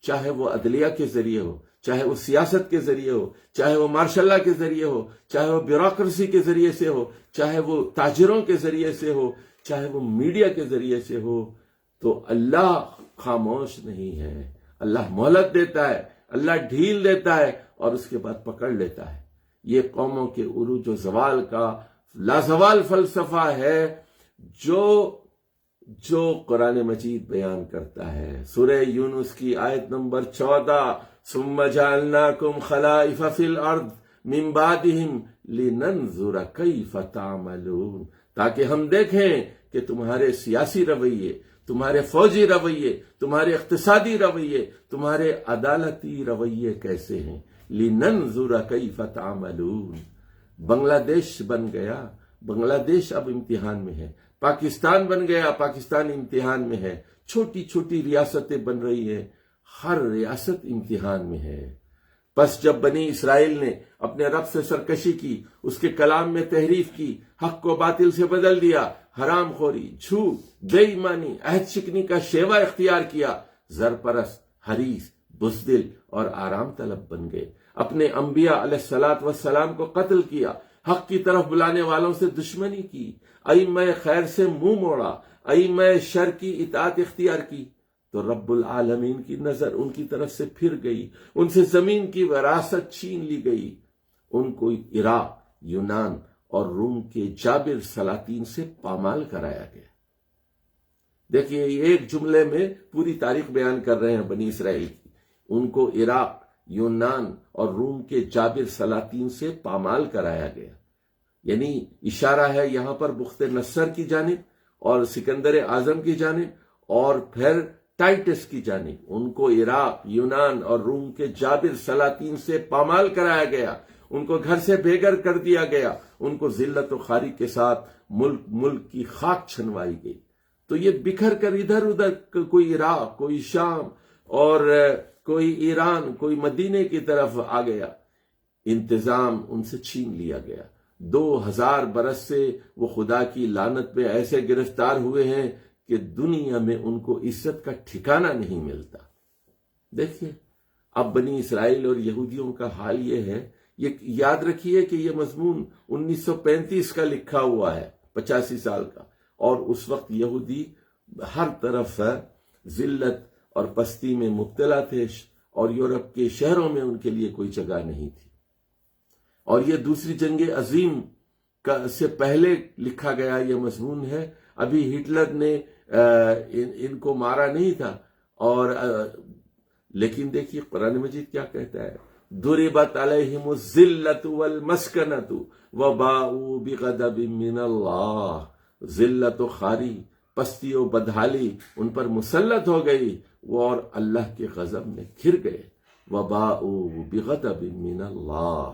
چاہے وہ عدلیہ کے ذریعے ہو، چاہے وہ سیاست کے ذریعے ہو، چاہے وہ مارشل لا کے ذریعے ہو، چاہے وہ بیوروکریسی کے ذریعے سے ہو، چاہے وہ تاجروں کے ذریعے سے ہو، چاہے وہ میڈیا کے ذریعے سے ہو، تو اللہ خاموش نہیں ہے۔ اللہ مہلت دیتا ہے، اللہ ڈھیل دیتا ہے، اور اس کے بعد پکڑ لیتا ہے۔ یہ قوموں کے عروج و زوال کا لازوال فلسفہ ہے جو قرآن مجید بیان کرتا ہے۔ سورہ یونس کی آیت نمبر 14، ثم جعلناکم خلائف فی الارض من بعدہم لننظر کیف تعملون، تاکہ ہم دیکھیں کہ تمہارے سیاسی رویے، تمہارے فوجی رویے، تمہارے اقتصادی رویے، تمہارے عدالتی رویے کیسے ہیں۔ لننظر کیف تعملون۔ بنگلہ دیش بن گیا، بنگلہ دیش اب امتحان میں ہے، پاکستان بن گیا، پاکستان امتحان میں ہے، چھوٹی چھوٹی ریاستیں بن رہی ہیں، ہر ریاست امتحان میں ہے۔ پس جب بنی اسرائیل نے اپنے رب سے سرکشی کی، اس کے کلام میں تحریف کی، حق کو باطل سے بدل دیا، حرام خوری، جھوٹ، بے ایمانی، عہد شکنی کا شیوہ اختیار کیا، زرپرست، حریص، بزدل اور آرام طلب بن گئے، اپنے انبیاء علیہ السلام کو قتل کیا، حق کی طرف بلانے والوں سے دشمنی کی، ائمہ خیر سے منہ موڑا، ائمہ شر کی اطاعت اختیار کی، تو رب العالمین کی نظر ان کی طرف سے پھر گئی، ان سے زمین کی وراثت چھین لی گئی، ان کو عراق، یونان اور روم کے جابر سلاطین سے پامال کرایا گیا۔ دیکھیے ایک جملے میں پوری تاریخ بیان کر رہے ہیں بنی اسرائیل کی، ان کو عراق، یونان اور روم کے جابر سلاطین سے پامال کرایا گیا، یعنی اشارہ ہے یہاں پر بخت نصر کی جانب اور سکندر اعظم کی جانب اور پھر ٹائٹس کی جانب، ان کو عراق، یونان اور روم کے جابر سلاطین سے پامال کرایا گیا، ان کو گھر سے بے گھر کر دیا گیا، ان کو ذلت و خواری کے ساتھ ملک کی خاک چھنوائی گئی۔ تو یہ بکھر کر ادھر ادھر، کوئی عراق، کوئی شام اور کوئی ایران، کوئی مدینے کی طرف آ گیا، انتظام ان سے چھین لیا گیا۔ 2000 برس سے وہ خدا کی لعنت میں ایسے گرفتار ہوئے ہیں کہ دنیا میں ان کو عزت کا ٹھکانہ نہیں ملتا۔ دیکھیے اب بنی اسرائیل اور یہودیوں کا حال یہ ہے، یہ یاد رکھیے کہ یہ مضمون 1935 کا لکھا ہوا ہے، 85 سال کا، اور اس وقت یہودی ہر طرف ذلت اور پستی میں مبتلا تھے، اور یورپ کے شہروں میں ان کے لیے کوئی جگہ نہیں تھی۔ اور یہ دوسری جنگ عظیم سے پہلے لکھا گیا یہ مضمون ہے، ابھی ہٹلر نے ان کو مارا نہیں تھا، اور لیکن دیکھیے قرآن مجید کیا کہتا ہے، ضربت علیہم الذلۃ والمسکنۃ وباؤوا بغضب من اللہ، ذلت و خواری، پستی و بدحالی ان پر مسلط ہو گئی، وہ اور اللہ کے غضب میں گھر گئے، وباؤوا بغضب من اللہ۔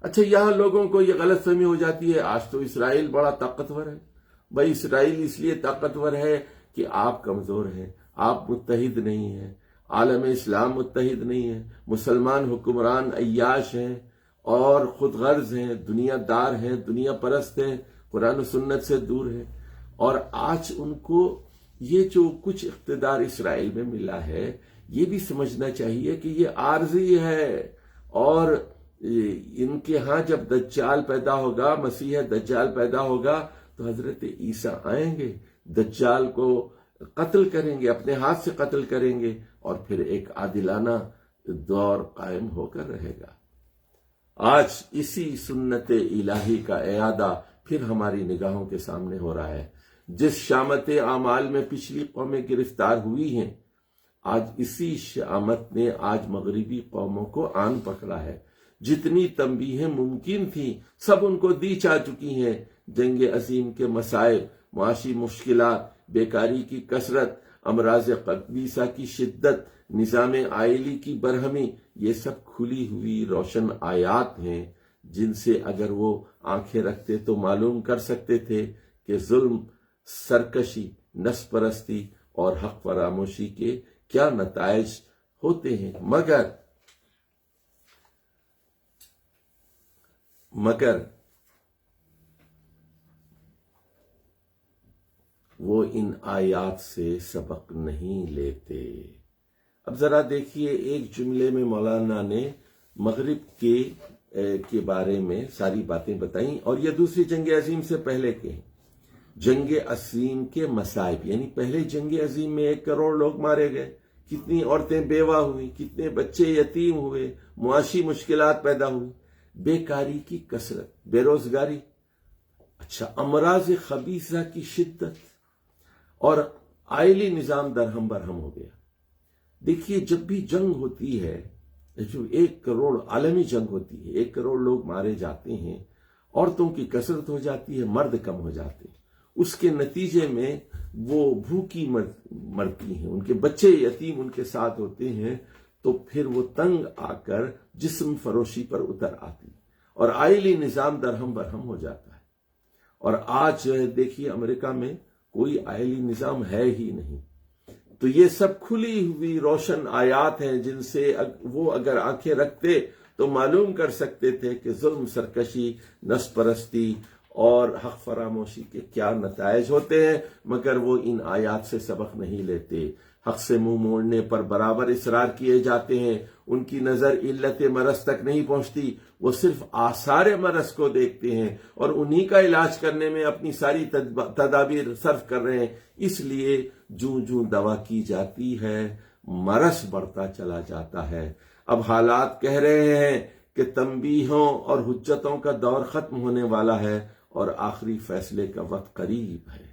اچھا، یہاں لوگوں کو یہ غلط فہمی ہو جاتی ہے، آج تو اسرائیل بڑا طاقتور ہے۔ بھائی اسرائیل اس لیے طاقتور ہے کہ آپ کمزور ہیں، آپ متحد نہیں ہیں، عالم اسلام متحد نہیں ہے، مسلمان حکمران عیاش ہیں اور خود غرض ہیں، دنیا دار ہیں، دنیا پرست ہیں، قرآن و سنت سے دور ہیں۔ اور آج ان کو یہ جو کچھ اقتدار اسرائیل میں ملا ہے، یہ بھی سمجھنا چاہیے کہ یہ عارضی ہے، اور ان کے ہاں جب دجال پیدا ہوگا، مسیح دجال پیدا ہوگا، تو حضرت عیسیٰ آئیں گے، دجال کو قتل کریں گے، اپنے ہاتھ سے قتل کریں گے، اور پھر ایک عادلانہ دور قائم ہو کر رہے گا۔ آج اسی سنت الہی کا اعادہ پھر ہماری نگاہوں کے سامنے ہو رہا ہے۔ جس شامت اعمال میں پچھلی قومیں گرفتار ہوئی ہیں، آج اسی شامت نے آج مغربی قوموں کو آن پکڑا ہے۔ جتنی تنبیہیں ممکن تھیں سب ان کو دی جا چکی ہیں۔ جنگ عظیم کے مسائل، معاشی مشکلات، بیکاری کی کثرت، امراض قبیصہ کی شدت، نظام آئلی کی برہمی، یہ سب کھلی ہوئی روشن آیات ہیں جن سے اگر وہ آنکھیں رکھتے تو معلوم کر سکتے تھے کہ ظلم، سرکشی، نفس پرستی اور حق فراموشی کے کیا نتائج ہوتے ہیں۔ مگر وہ ان آیات سے سبق نہیں لیتے۔ اب ذرا دیکھیے، ایک جملے میں مولانا نے مغرب کے بارے میں ساری باتیں بتائیں، اور یہ دوسری جنگ عظیم سے پہلے کے ہیں۔ جنگ عظیم کے مصائب، یعنی پہلے جنگ عظیم میں 1 کروڑ لوگ مارے گئے، کتنی عورتیں بیوہ ہوئی، کتنے بچے یتیم ہوئے، معاشی مشکلات پیدا ہوئی، بیکاری کی کثرت، بے روزگاری، اچھا امراض خبیثہ کی شدت، اور آئلی نظام درہم برہم ہو گیا۔ دیکھیے، جب بھی جنگ ہوتی ہے، جو 1 کروڑ عالمی جنگ ہوتی ہے، 1 کروڑ لوگ مارے جاتے ہیں، عورتوں کی کثرت ہو جاتی ہے، مرد کم ہو جاتے ہیں، اس کے نتیجے میں وہ بھوکی مرتی ہیں، ان کے بچے یتیم ان کے ساتھ ہوتے ہیں، تو پھر وہ تنگ آ کر جسم فروشی پر اتر آتی، اور آئلی نظام درہم برہم ہو جاتا ہے۔ اور آج دیکھیے امریکہ میں کوئی آئلی نظام ہے ہی نہیں۔ تو یہ سب کھلی ہوئی روشن آیات ہیں جن سے وہ اگر آنکھیں رکھتے تو معلوم کر سکتے تھے کہ ظلم، سرکشی، نفس پرستی اور حق فراموشی کے کیا نتائج ہوتے ہیں، مگر وہ ان آیات سے سبق نہیں لیتے۔ حق سے منہ موڑنے پر برابر اصرار کیے جاتے ہیں، ان کی نظر علت مرض تک نہیں پہنچتی، وہ صرف آثار مرض کو دیکھتے ہیں اور انہی کا علاج کرنے میں اپنی ساری تدابیر صرف کر رہے ہیں۔ اس لیے جوں جوں دوا کی جاتی ہے، مرض بڑھتا چلا جاتا ہے۔ اب حالات کہہ رہے ہیں کہ تنبیہوں اور حجتوں کا دور ختم ہونے والا ہے اور آخری فیصلے کا وقت قریب ہے۔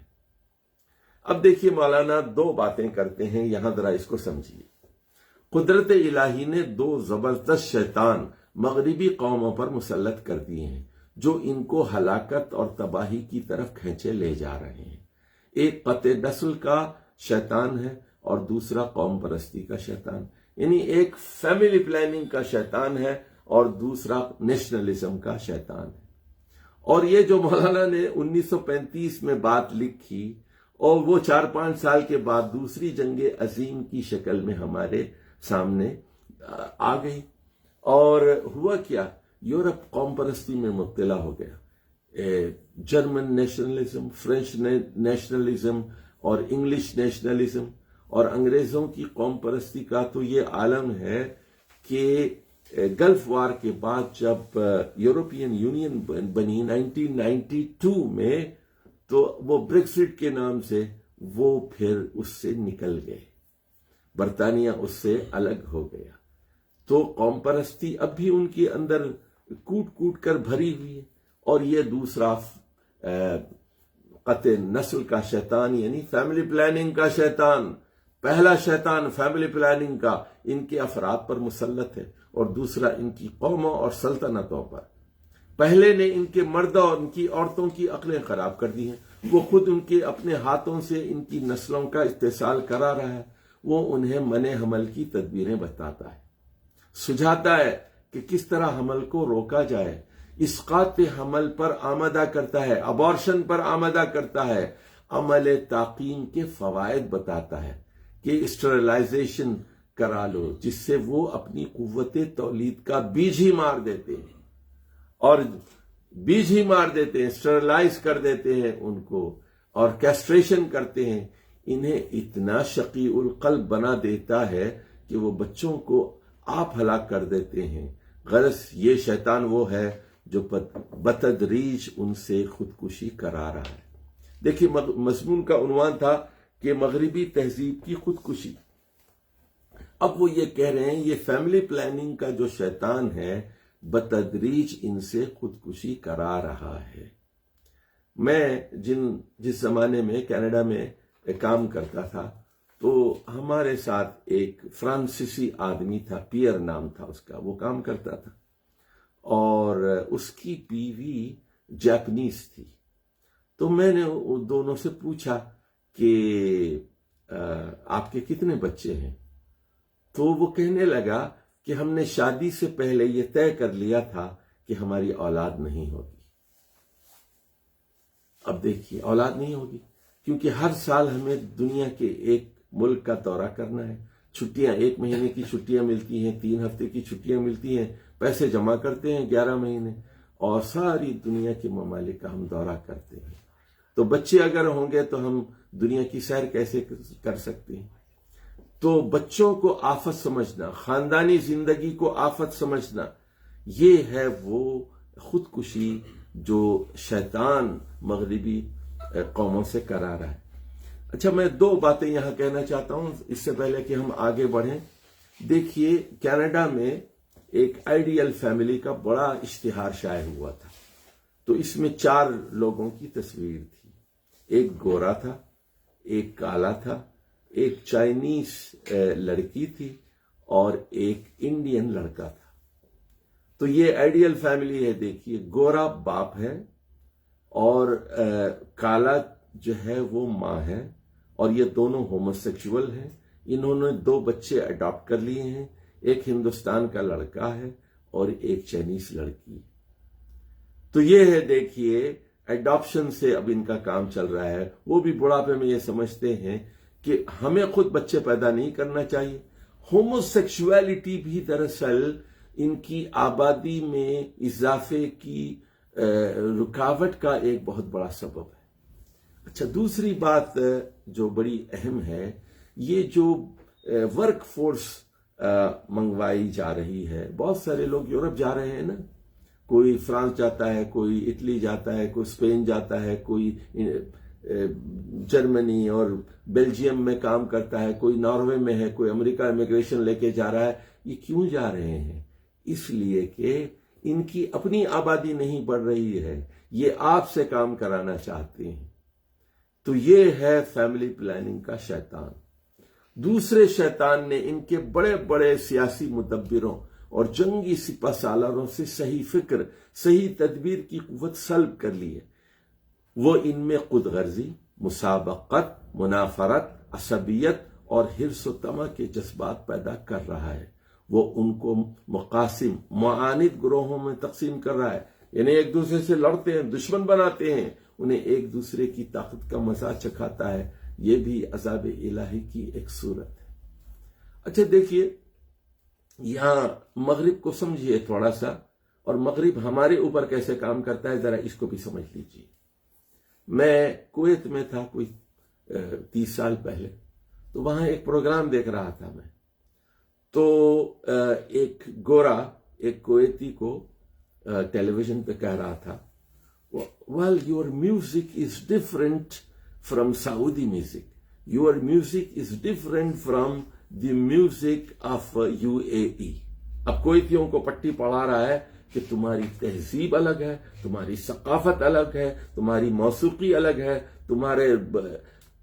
اب دیکھیے مولانا 2 باتیں کرتے ہیں، یہاں ذرا اس کو سمجھیے۔ قدرت الہی نے 2 زبردست شیطان مغربی قوموں پر مسلط کر دیے ہیں جو ان کو ہلاکت اور تباہی کی طرف کھینچے لے جا رہے ہیں۔ ایک قطع نسل کا شیطان ہے اور دوسرا قوم پرستی کا شیطان، یعنی ایک فیملی پلاننگ کا شیطان ہے اور دوسرا نیشنلزم کا شیطان ہے۔ اور یہ جو مولانا نے 1935 میں بات لکھی اور وہ 4-5 سال کے بعد دوسری جنگ عظیم کی شکل میں ہمارے سامنے آ گئی۔ اور ہوا کیا، یورپ قوم پرستی میں مبتلا ہو گیا۔ جرمن نیشنلزم، فرینچ نیشنلزم اور انگلش نیشنلزم، اور انگریزوں کی قوم پرستی کا تو یہ عالم ہے کہ گلف وار کے بعد جب یورپین یونین بنی 1992 میں، تو وہ بریکزٹ کے نام سے وہ پھر اس سے نکل گئے۔ برطانیہ اس سے الگ ہو گیا. تو قوم پرستی اب بھی ان کے اندر کوٹ کوٹ کر بھری ہوئی ہے. اور یہ دوسرا قطع نسل کا شیطان یعنی فیملی پلاننگ کا شیطان، پہلا شیطان فیملی پلاننگ کا ان کے افراد پر مسلط ہے، اور دوسرا ان کی قوموں اور سلطنتوں پر. پہلے نے ان کے مردوں اور ان کی عورتوں کی عقلیں خراب کر دی ہیں. وہ خود ان کے اپنے ہاتھوں سے ان کی نسلوں کا استحصال کرا رہا ہے. وہ انہیں منع حمل کی تدبیریں بتاتا ہے، سجھاتا ہے کہ کس طرح حمل کو روکا جائے، اسقاط حمل پر آمادہ کرتا ہے، ابارشن پر آمادہ کرتا ہے، عمل تعقیم کے فوائد بتاتا ہے کہ اسٹرلائزیشن کرا لو، جس سے وہ اپنی قوت تولید کا بیج ہی مار دیتے ہیں، اور بیج ہی مار دیتے ہیں، اسٹرلائز کر دیتے ہیں ان کو، اور کیسٹریشن کرتے ہیں. انہیں اتنا شقی القلب بنا دیتا ہے کہ وہ بچوں کو آپ ہلاک کر دیتے ہیں. غرض یہ شیطان وہ ہے جو بتدریج ان سے خودکشی کرا رہا ہے. دیکھیے مضمون کا عنوان تھا کہ مغربی تہذیب کی خودکشی. اب وہ یہ کہہ رہے ہیں یہ فیملی پلاننگ کا جو شیطان ہے بتدریج ان سے خودکشی کرا رہا ہے. میں جس زمانے میں کینیڈا میں کام کرتا تھا تو ہمارے ساتھ ایک فرانسیسی آدمی تھا، پیئر نام تھا اس کا، وہ کام کرتا تھا، اور اس کی بیوی جاپنیز تھی. تو میں نے ان دونوں سے پوچھا کہ آپ کے کتنے بچے ہیں؟ تو وہ کہنے لگا کہ ہم نے شادی سے پہلے یہ طے کر لیا تھا کہ ہماری اولاد نہیں ہوگی. اب دیکھیے اولاد نہیں ہوگی کیونکہ ہر سال ہمیں دنیا کے ایک ملک کا دورہ کرنا ہے. چھٹیاں 1 مہینے کی چھٹیاں ملتی ہیں، 3 ہفتے کی چھٹیاں ملتی ہیں، پیسے جمع کرتے ہیں 11 مہینے، اور ساری دنیا کے ممالک کا ہم دورہ کرتے ہیں. تو بچے اگر ہوں گے تو ہم دنیا کی سیر کیسے کر سکتے ہیں؟ تو بچوں کو آفت سمجھنا، خاندانی زندگی کو آفت سمجھنا، یہ ہے وہ خودکشی جو شیطان مغربی قوموں سے کرا رہا ہے. اچھا، میں 2 باتیں یہاں کہنا چاہتا ہوں اس سے پہلے کہ ہم آگے بڑھیں. دیکھیے کینیڈا میں ایک آئیڈیل فیملی کا بڑا اشتہار شائع ہوا تھا. تو اس میں 4 لوگوں کی تصویر تھی. ایک گورا تھا، ایک کالا تھا، ایک چائنیز لڑکی تھی، اور ایک انڈین لڑکا تھا. تو یہ آئیڈیل فیملی ہے. دیکھیے گورا باپ ہے اور کالا جو ہے وہ ماں ہے، اور یہ دونوں ہومو سیکچول ہیں. انہوں نے 2 بچے اڈاپٹ کر لیے ہیں، ایک ہندوستان کا لڑکا ہے اور ایک چائنیز لڑکی. تو یہ ہے دیکھیے اڈاپشن سے اب ان کا کام چل رہا ہے. وہ بھی بڑھاپے میں یہ سمجھتے ہیں کہ ہمیں خود بچے پیدا نہیں کرنا چاہیے. ہومو سیکشولیٹی بھی دراصل ان کی آبادی میں اضافے کی رکاوٹ کا ایک بہت بڑا سبب ہے. اچھا، دوسری بات جو بڑی اہم ہے، یہ جو ورک فورس منگوائی جا رہی ہے. بہت سارے لوگ یورپ جا رہے ہیں نا، کوئی فرانس جاتا ہے، کوئی اٹلی جاتا ہے، کوئی اسپین جاتا ہے، کوئی جرمنی اور بیلجیم میں کام کرتا ہے، کوئی ناروے میں ہے، کوئی امریکہ امیگریشن لے کے جا رہا ہے. یہ کیوں جا رہے ہیں؟ اس لیے کہ ان کی اپنی آبادی نہیں بڑھ رہی ہے، یہ آپ سے کام کرانا چاہتے ہیں. تو یہ ہے فیملی پلاننگ کا شیطان. دوسرے شیطان نے ان کے بڑے بڑے سیاسی مدبروں اور جنگی سپہ سالاروں سے صحیح فکر، صحیح تدبیر کی قوت سلب کر لی ہے. وہ ان میں خود غرضی، مسابقت، منافرت، عصبیت اور حرص و طمع کے جذبات پیدا کر رہا ہے. وہ ان کو مقاسم، معاند گروہوں میں تقسیم کر رہا ہے، یعنی ایک دوسرے سے لڑتے ہیں، دشمن بناتے ہیں، انہیں ایک دوسرے کی طاقت کا مزہ چکھاتا ہے. یہ بھی عذاب الہی کی ایک صورت ہے. اچھا دیکھیے یہاں مغرب کو سمجھیے تھوڑا سا، اور مغرب ہمارے اوپر کیسے کام کرتا ہے ذرا اس کو بھی سمجھ لیجیے. میں کویت میں تھا کوئی 30 سال پہلے، تو وہاں ایک پروگرام دیکھ رہا تھا میں. تو ایک گورا ایک کویتی کو ٹیلی ویژن پہ کہہ رہا تھا، well your music is different from Saudi music, your music is different from the music of UAE. اب کویتیوں کو پٹی پڑھا رہا ہے کہ تمہاری تہذیب الگ ہے، تمہاری ثقافت الگ ہے، تمہاری موسیقی الگ ہے،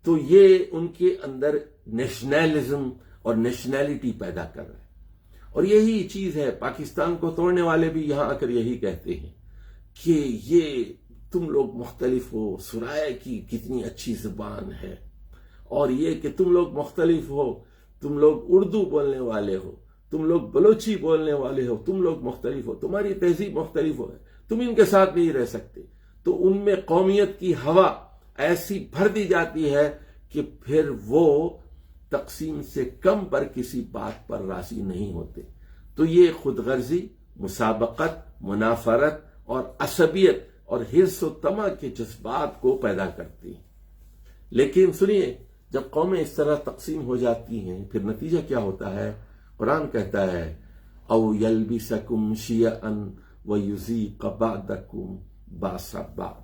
تو یہ ان کے اندر نیشنلزم اور نیشنلٹی پیدا کر رہا ہے. اور یہی چیز ہے، پاکستان کو توڑنے والے بھی یہاں آ کر یہی کہتے ہیں کہ یہ تم لوگ مختلف ہو، سرائے کی کتنی اچھی زبان ہے، اور یہ کہ تم لوگ مختلف ہو، تم لوگ اردو بولنے والے ہو، تم لوگ بلوچی بولنے والے ہو، تم لوگ مختلف ہو، تمہاری تہذیب مختلف ہو، تم ان کے ساتھ نہیں رہ سکتے. تو ان میں قومیت کی ہوا ایسی بھر دی جاتی ہے کہ پھر وہ تقسیم سے کم پر کسی بات پر راضی نہیں ہوتے. تو یہ خود غرضی، مسابقت، منافرت اور عصبیت اور حرص و طمع کے جذبات کو پیدا کرتی ہیں. لیکن سنیے، جب قومیں اس طرح تقسیم ہو جاتی ہیں پھر نتیجہ کیا ہوتا ہے؟ قرآن کہتا ہے او یلبسکم شیعا ویذیق بعضکم بأس بعض.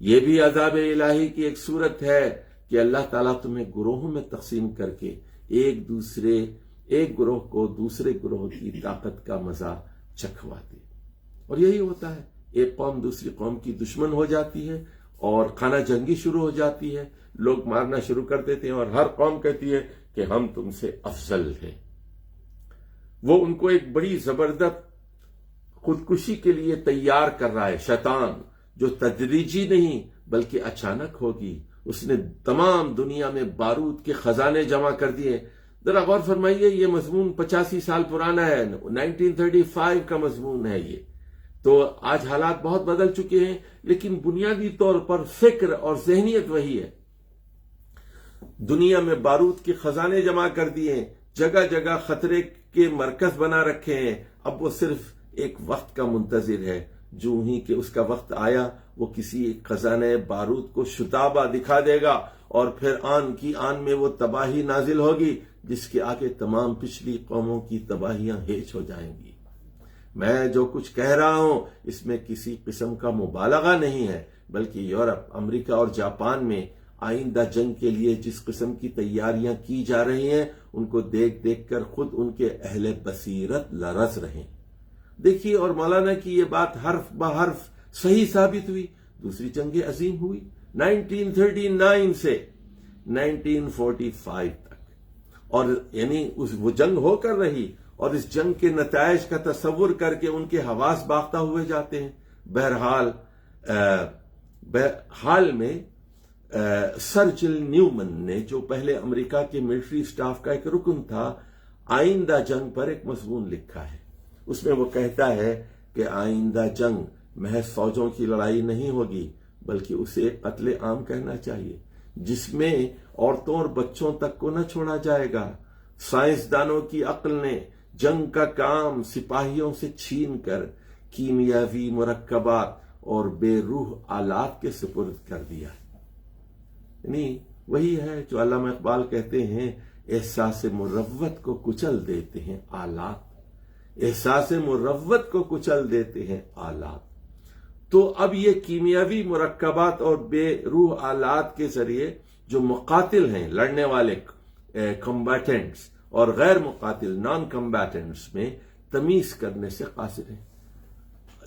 یہ بھی عذاب الہی کی ایک صورت ہے کہ اللہ تعالیٰ تمہیں گروہوں میں تقسیم کر کے ایک گروہ کو دوسرے گروہ کی طاقت کا مزہ چکھوا دے. اور یہی ہوتا ہے، ایک قوم دوسری قوم کی دشمن ہو جاتی ہے اور خانہ جنگی شروع ہو جاتی ہے، لوگ مارنا شروع کر دیتے ہیں اور ہر قوم کہتی ہے کہ ہم تم سے افضل ہیں. وہ ان کو ایک بڑی زبردست خودکشی کے لیے تیار کر رہا ہے شیطان، جو تدریجی نہیں بلکہ اچانک ہوگی. اس نے تمام دنیا میں بارود کے خزانے جمع کر دیے. ذرا غور فرمائیے، یہ مضمون 85 سال پرانا ہے، 1935 کا مضمون ہے یہ. تو آج حالات بہت بدل چکے ہیں، لیکن بنیادی طور پر فکر اور ذہنیت وہی ہے. دنیا میں بارود کے خزانے جمع کر دیے، جگہ جگہ خطرے کے مرکز بنا رکھے ہیں. اب وہ صرف ایک وقت کا منتظر ہے، جو ہی کہ اس کا وقت آیا وہ کسی ایک خزانے بارود کو شتابہ دکھا دے گا اور پھر آن کی آن میں وہ تباہی نازل ہوگی جس کے آگے تمام پچھلی قوموں کی تباہیاں ہیچ ہو جائیں گی. میں جو کچھ کہہ رہا ہوں اس میں کسی قسم کا مبالغہ نہیں ہے، بلکہ یورپ، امریکہ اور جاپان میں آئندہ جنگ کے لیے جس قسم کی تیاریاں کی جا رہی ہیں ان کو دیکھ دیکھ کر خود ان کے اہل بصیرت لرز رہے ہیں. دیکھیے، اور مولانا کی یہ بات حرف بحرف صحیح ثابت ہوئی. دوسری جنگ عظیم ہوئی 1939 سے 1945 تک، اور یعنی وہ جنگ ہو کر رہی، اور اس جنگ کے نتائج کا تصور کر کے ان کے حواس باختہ ہوئے جاتے ہیں. حال میں سرجل نیومن نے، جو پہلے امریکہ کے ملٹری سٹاف کا ایک رکن تھا، آئندہ جنگ پر ایک مضمون لکھا ہے. اس میں وہ کہتا ہے کہ آئندہ جنگ محض فوجوں کی لڑائی نہیں ہوگی، بلکہ اسے قتل عام کہنا چاہیے، جس میں عورتوں اور بچوں تک کو نہ چھوڑا جائے گا. سائنسدانوں کی عقل نے جنگ کا کام سپاہیوں سے چھین کر کیمیاوی مرکبات اور بے روح آلات کے سپرد کر دیا. یعنی وہی ہے جو علامہ اقبال کہتے ہیں، احساس مروت کو کچل دیتے ہیں آلات. احساس مروت کو کچل دیتے ہیں آلات. تو اب یہ کیمیاوی مرکبات اور بے روح آلات کے ذریعے جو مقاتل ہیں، لڑنے والے کمبیٹنٹس، اور غیر مقاتل نان کمبیٹنٹس میں تمیز کرنے سے قاصر ہیں.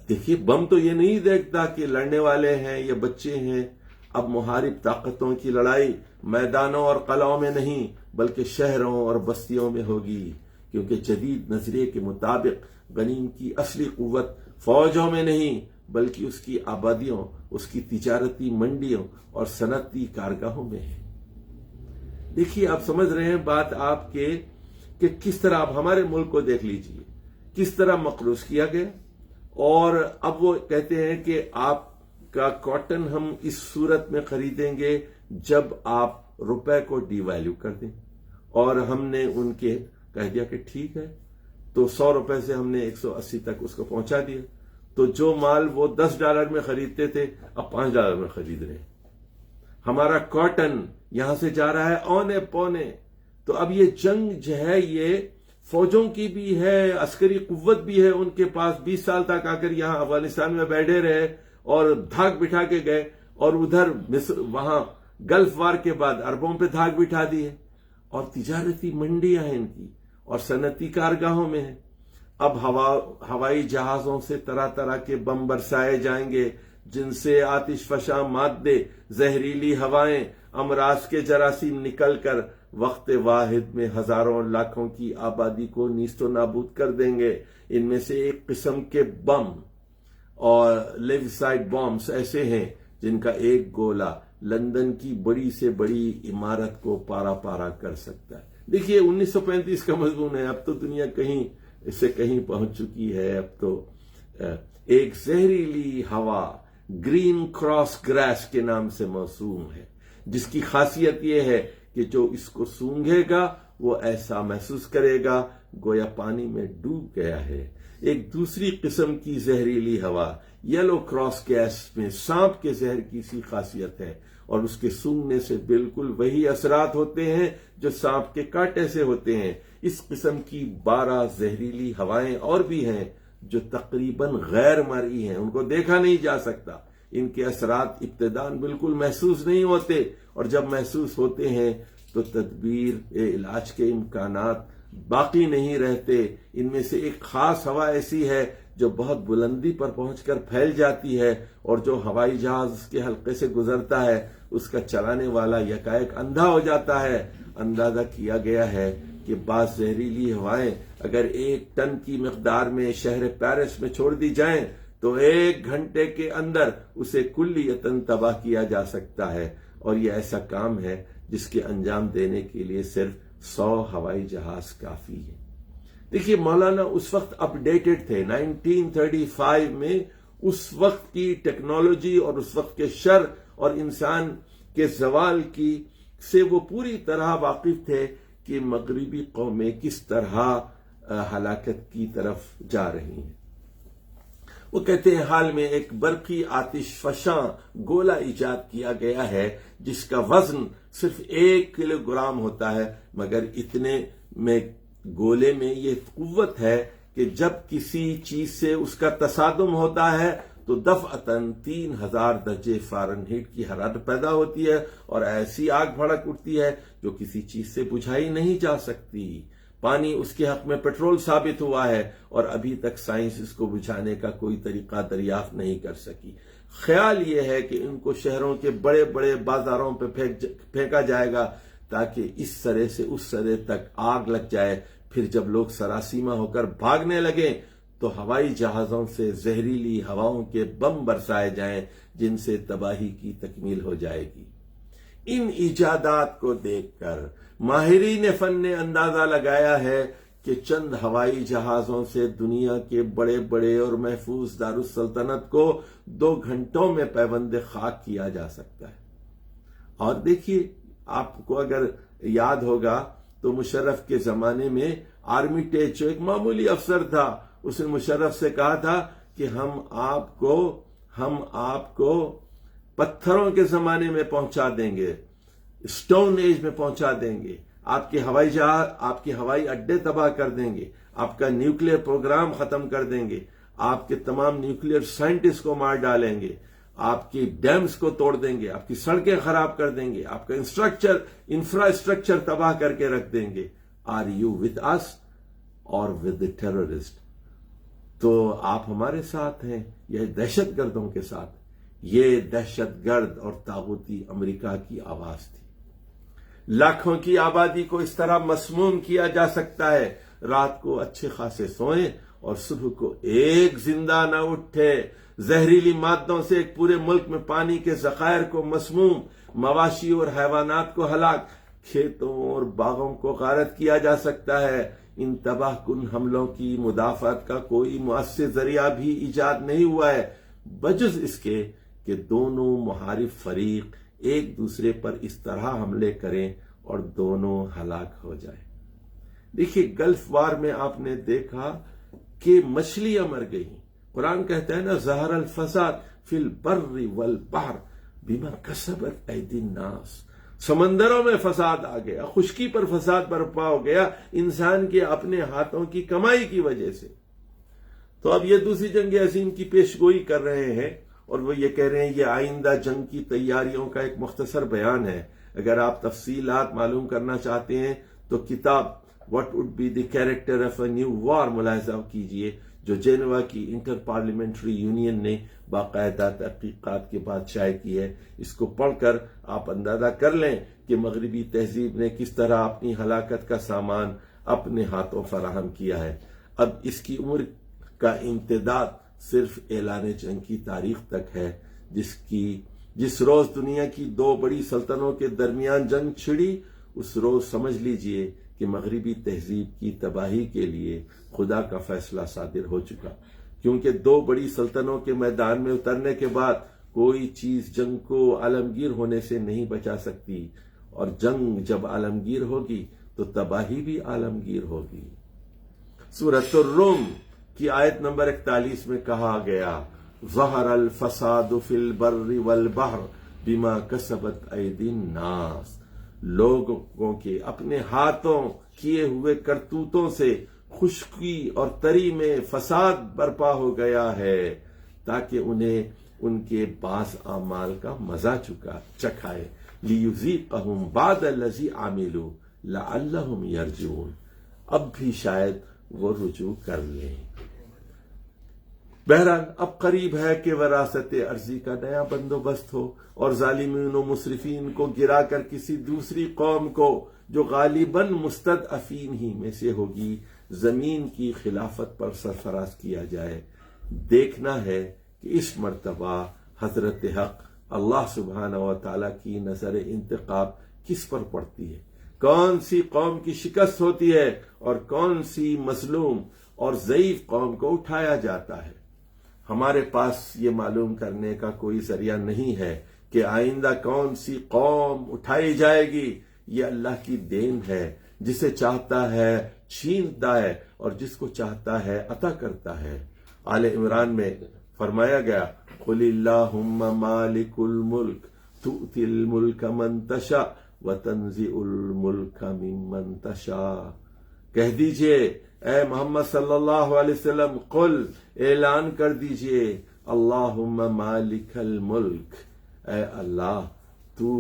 دیکھیے، بم تو یہ نہیں دیکھتا کہ لڑنے والے ہیں یا بچے ہیں. اب محارب طاقتوں کی لڑائی میدانوں اور قلعوں میں نہیں بلکہ شہروں اور بستیوں میں ہوگی، کیونکہ جدید نظریے کے مطابق غنیم کی اصلی قوت فوجوں میں نہیں بلکہ اس کی آبادیوں، اس کی تجارتی منڈیوں اور صنعتی کارگاہوں میں ہے. دیکھیے، آپ سمجھ رہے ہیں بات آپ کے کہ کس طرح آپ ہمارے ملک کو دیکھ لیجئے، کس طرح مقروض کیا گیا. اور اب وہ کہتے ہیں کہ آپ کا کاٹن ہم اس صورت میں خریدیں گے جب آپ روپے کو ڈی ویلیو کر دیں. اور ہم نے ان کے کہہ دیا کہ ٹھیک ہے، تو 100 روپے سے ہم نے 180 تک اس کو پہنچا دیا. تو جو مال وہ $10 میں خریدتے تھے اب $5 میں خرید رہے ہیں. ہمارا کاٹن یہاں سے جا رہا ہے اونے پونے. تو اب یہ جنگ جو ہے یہ فوجوں کی بھی ہے، عسکری قوت بھی ہے ان کے پاس. 20 سال تک آ کر یہاں افغانستان میں بیٹھے رہے اور دھاک بٹھا کے گئے، اور ادھر مصر وہاں گلف وار کے بعد عربوں پہ دھاک بٹھا دیے. اور تجارتی منڈیاں ہیں ان کی، اور صنعتی کارگاہوں میں ہیں۔ اب ہوائی جہازوں سے طرح طرح کے بم برسائے جائیں گے جن سے آتش فشاں مادے، زہریلی ہوائیں، امراض کے جراثیم نکل کر وقت واحد میں ہزاروں لاکھوں کی آبادی کو نیست و نابود کر دیں گے۔ ان میں سے ایک قسم کے بم اور لیویسائڈ بامز ایسے ہیں جن کا ایک گولہ لندن کی بڑی سے بڑی عمارت کو پارا پارا کر سکتا ہے۔ دیکھیے 1935 کا مضمون ہے، اب تو دنیا کہیں اس سے کہیں پہنچ چکی ہے۔ اب تو ایک زہریلی ہوا گرین کراس گریس کے نام سے موسوم ہے، جس کی خاصیت یہ ہے کہ جو اس کو سونگھے گا وہ ایسا محسوس کرے گا گویا پانی میں ڈوب گیا ہے۔ ایک دوسری قسم کی زہریلی ہوا یلو کراس گیس میں سانپ کے زہر کی سی خاصیت ہے، اور اس کے سونگھنے سے بالکل وہی اثرات ہوتے ہیں جو سانپ کے کاٹے سے ہوتے ہیں۔ اس قسم کی 12 زہریلی ہوائیں اور بھی ہیں جو تقریباً غیر مرئی ہیں، ان کو دیکھا نہیں جا سکتا۔ ان کے اثرات ابتداءً بالکل محسوس نہیں ہوتے، اور جب محسوس ہوتے ہیں تو تدبیر علاج کے امکانات باقی نہیں رہتے۔ ان میں سے ایک خاص ہوا ایسی ہے جو بہت بلندی پر پہنچ کر پھیل جاتی ہے، اور جو ہوائی جہاز اس کے حلقے سے گزرتا ہے اس کا چلانے والا یکایک اندھا ہو جاتا ہے۔ اندازہ کیا گیا ہے کہ بعض زہریلی ہوائیں اگر 1 ٹن کی مقدار میں شہر پیرس میں چھوڑ دی جائیں تو 1 گھنٹے کے اندر اسے کلیتاً تباہ کیا جا سکتا ہے، اور یہ ایسا کام ہے جس کے انجام دینے کے لیے صرف 100 ہوائی جہاز کافی ہے۔ دیکھیے مولانا اس وقت اپ ڈیٹڈ تھے، 1935 میں اس وقت کی ٹیکنالوجی اور اس وقت کے شر اور انسان کے زوال کی سے وہ پوری طرح واقف تھے کہ مغربی قومیں کس طرح ہلاکت کی طرف جا رہی ہیں۔ وہ کہتے ہیں حال میں ایک برقی آتش فشاں گولہ ایجاد کیا گیا ہے جس کا وزن صرف 1 کلو گرام ہوتا ہے، مگر اتنے میں گولے میں یہ قوت ہے کہ جب کسی چیز سے اس کا تصادم ہوتا ہے تو دفعتاً 3000 درجے فارنہیٹ کی حرارت پیدا ہوتی ہے، اور ایسی آگ بھڑک اٹھتی ہے جو کسی چیز سے بجھائی نہیں جا سکتی۔ پانی اس کے حق میں پیٹرول ثابت ہوا ہے، اور ابھی تک سائنس اس کو بجھانے کا کوئی طریقہ دریافت نہیں کر سکی۔ خیال یہ ہے کہ ان کو شہروں کے بڑے بڑے بازاروں پہ پھینکا جائے گا تاکہ اس سرے سے اس سرے تک آگ لگ جائے۔ پھر جب لوگ سراسیمہ ہو کر بھاگنے لگیں تو ہوائی جہازوں سے زہریلی ہواؤں کے بم برسائے جائیں جن سے تباہی کی تکمیل ہو جائے گی۔ ان ایجادات کو دیکھ کر ماہرین فن نے اندازہ لگایا ہے کہ چند ہوائی جہازوں سے دنیا کے بڑے بڑے اور محفوظ دارالسلطنت کو 2 گھنٹوں میں پیوند خاک کیا جا سکتا ہے۔ اور دیکھیے آپ کو اگر یاد ہوگا تو مشرف کے زمانے میں آرمی ٹیچ جو ایک معمولی افسر تھا، اس نے مشرف سے کہا تھا کہ ہم آپ کو پتھروں کے زمانے میں پہنچا دیں گے، اسٹون ایج میں پہنچا دیں گے، آپ کے ہوائی جہاز، آپ کے ہوائی اڈے تباہ کر دیں گے، آپ کا نیوکلیر پروگرام ختم کر دیں گے، آپ کے تمام نیوکلیر سائنٹسٹ کو مار ڈالیں گے، آپ کی ڈیمز کو توڑ دیں گے، آپ کی سڑکیں خراب کر دیں گے، آپ کا انفراسٹرکچر تباہ کر کے رکھ دیں گے۔ آر یو ود اس اور ود دی ٹیررسٹ؟ تو آپ ہمارے ساتھ ہیں یا دہشت گردوں کے ساتھ؟ یہ دہشت گرد اور طاغوتی امریکہ کی آواز تھی۔ لاکھوں کی آبادی کو اس طرح مسموم کیا جا سکتا ہے، رات کو اچھے خاصے سوئیں اور صبح کو ایک زندہ نہ اٹھے۔ زہریلی مادوں سے ایک پورے ملک میں پانی کے ذخائر کو مسموم، مواشی اور حیوانات کو ہلاک، کھیتوں اور باغوں کو غارت کیا جا سکتا ہے۔ ان تباہ کن حملوں کی مدافعت کا کوئی مؤثر ذریعہ بھی ایجاد نہیں ہوا ہے، بجز اس کے کہ دونوں محارب فریق ایک دوسرے پر اس طرح حملے کریں اور دونوں ہلاک ہو جائیں۔ دیکھیے گلف وار میں آپ نے دیکھا کہ مچھلیاں مر گئیں۔ قرآن کہتا ہے نا ظہر الفساد فی البر والبحر بما کسبت ایدی الناس، سمندروں میں فساد آ گیا، خشکی پر فساد برپا ہو گیا انسان کے اپنے ہاتھوں کی کمائی کی وجہ سے۔ تو اب یہ دوسری جنگ عظیم کی پیشگوئی کر رہے ہیں، اور وہ یہ کہہ رہے ہیں یہ آئندہ جنگ کی تیاریوں کا ایک مختصر بیان ہے۔ اگر آپ تفصیلات معلوم کرنا چاہتے ہیں تو کتاب what would be the character of a new war ملاحظہ کیجئے، جو جینوا کی انٹر پارلیمنٹری یونین نے باقاعدہ تحقیقات کے بعد شائع کی ہے۔ اس کو پڑھ کر آپ اندازہ کر لیں کہ مغربی تہذیب نے کس طرح اپنی ہلاکت کا سامان اپنے ہاتھوں فراہم کیا ہے۔ اب اس کی عمر کا امتداد صرف اعلان جنگ کی تاریخ تک ہے، جس روز دنیا کی دو بڑی سلطنتوں کے درمیان جنگ چھڑی، اس روز سمجھ لیجئے کہ مغربی تہذیب کی تباہی کے لیے خدا کا فیصلہ صادر ہو چکا، کیونکہ دو بڑی سلطنتوں کے میدان میں اترنے کے بعد کوئی چیز جنگ کو عالمگیر ہونے سے نہیں بچا سکتی، اور جنگ جب عالمگیر ہوگی تو تباہی بھی عالمگیر ہوگی۔ سورۃ الروم کی آیت نمبر 41 میں کہا گیا، ظہر الفساد فی البر والبحر بما کسبت ایدی الناس، لوگوں کے اپنے ہاتھوں کیے ہوئے کرتوتوں سے خشکی اور تری میں فساد برپا ہو گیا ہے، تاکہ انہیں ان کے بعض اعمال کا مزہ چکھائے، لیذیقہم بعض الذی عملوا لعلہم یرجعون، اب بھی شاید وہ رجوع کر لیں۔ بہرحال اب قریب ہے کہ وراثت ارضی کا نیا بندوبست ہو اور ظالمین و مسرفین کو گرا کر کسی دوسری قوم کو، جو غالباً مستضعفین ہی میں سے ہوگی، زمین کی خلافت پر سرفراز کیا جائے۔ دیکھنا ہے کہ اس مرتبہ حضرت حق اللہ سبحانہ و تعالیٰ کی نظر انتقام کس پر پڑتی ہے، کون سی قوم کی شکست ہوتی ہے اور کون سی مظلوم اور ضعیف قوم کو اٹھایا جاتا ہے۔ ہمارے پاس یہ معلوم کرنے کا کوئی ذریعہ نہیں ہے کہ آئندہ کون سی قوم اٹھائی جائے گی، یہ اللہ کی دین ہے، جسے چاہتا ہے چھینتا ہے اور جس کو چاہتا ہے عطا کرتا ہے۔ آل عمران میں فرمایا گیا، قل اللہم مالک الملک تؤتی الملک من تشاء وتنزع الملک ممن تشاء، کہہ دیجئے اے محمد صلی اللہ علیہ وسلم، قل اعلان کر دیجئے، اللہم مالک الملک، اے اللہ تو